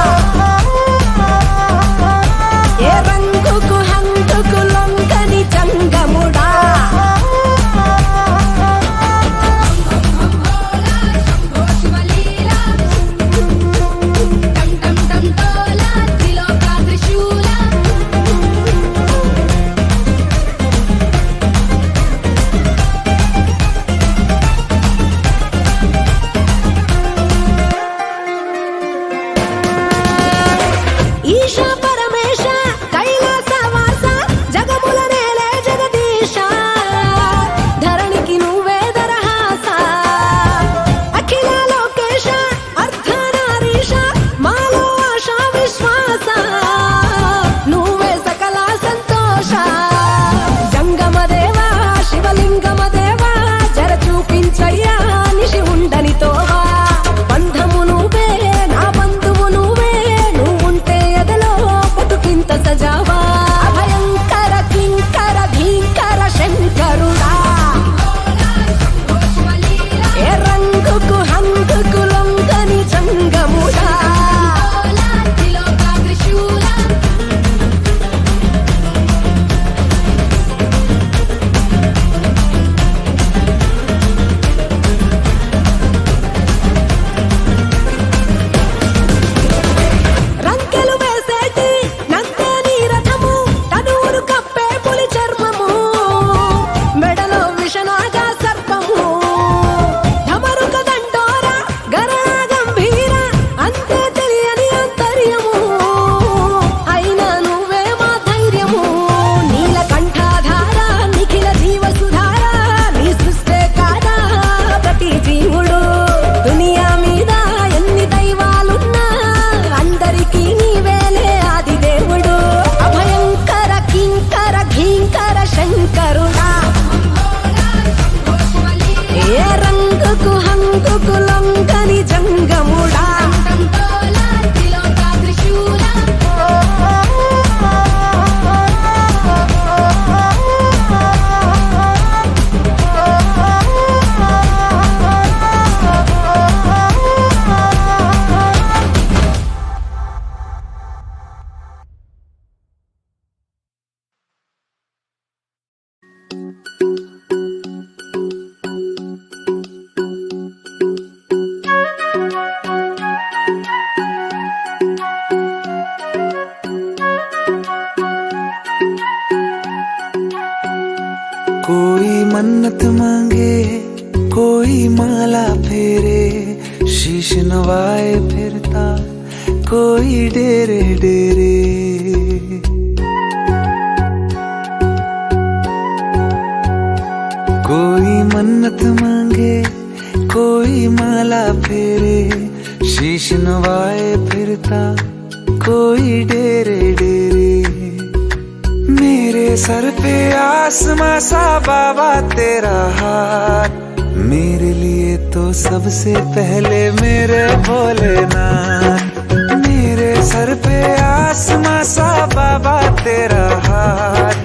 ఏ రంగుకు హంగుకు లొంగని జంగముడా. ఈశా పరమేశ కైలాస వాస జగముల నేలే జగదీశ ధరణికి నువ్వే దరహాస. అఖిల లోకేశ అర్ధనారీశ మాలో ఆశ విశ్వాస నువ్వే సకల సంతోష. జంగమ దేవా శివలింగమ దేవా జర చూపించయ్యా నిషి ఉండని తోవా. బంధము నువ్వే నా బంధువు నువ్వే నువ్వుంటే ఎదలో బతుకింత సజావా. అభయంకర కింకర భీంకర శంకరుడా ఏ రంగుకు హంగుకు లొంగని జంగముడా. రంకెలు వేసేటి నందే నీ రథము తనూరు కప్పే పులి చర్మము మెడలో విషనాగ సర్పము. ధమరుక దండోర గరళ గంభీర అంతే తెలియని అంతర్యము. అయినా నువ్వే మా ధైర్యము. నీలకంఠాధార నిఖిల జీవసుధార నీ సృష్టే కాదా ప్రతి జీవుడు. దునియా మీద ఎన్ని దైవాలున్నా అందరికీ నీవేలే ఆది దేవుడు. అభయంకర కింకర ఘీంకర శంకరుడా ఏ రంగుకు హంగుకు లొంగని జంగముడా. कोई मन्नत मांगे कोई माला फेरे शीश नवाए फिरता कोई डेरे डेरे. कोई मन्नत मांगे कोई माला फेरे शीश नवाए फिरता कोई डेरे डेरे. मेरे सर पे आसमां सा बाबा तेरा हाथ मेरे लिए तो सबसे पहले मेरे भोलेनाथ. मेरे सर पे आसमां सा बाबा तेरा हाथ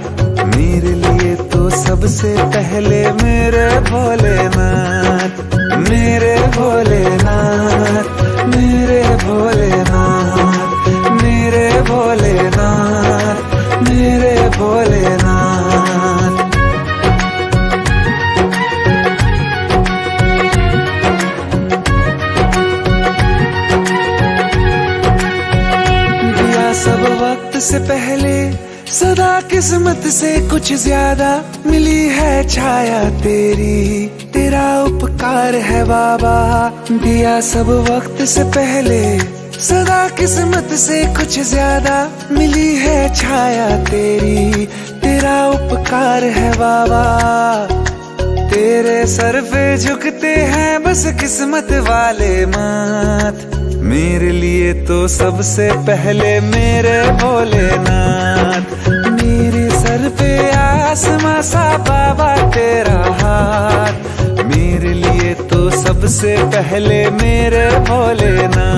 मेरे लिए तो सबसे पहले मेरे भोलेनाथ. मेरे भोलेनाथ मेरे भोलेनाथ मेरे भोलेनाथ मेरे भोलेनाथ. दिया सब वक्त से पहले सदा किस्मत से कुछ ज्यादा मिली है छाया तेरी तेरा उपकार है बाबा. दिया सब वक्त से पहले सदा किस्मत से कुछ ज्यादा मिली है छाया तेरी तेरा उपकार है बाबा. तेरे सर पे झुकते हैं बस किस्मत वाले माथ। मेरे लिए तो सबसे पहले मेरे भोलेनाथ। मेरे सर पे आसमां सा बाबा तेरा हाथ। मेरे लिए तो सबसे पहले मेरे भोलेनाथ।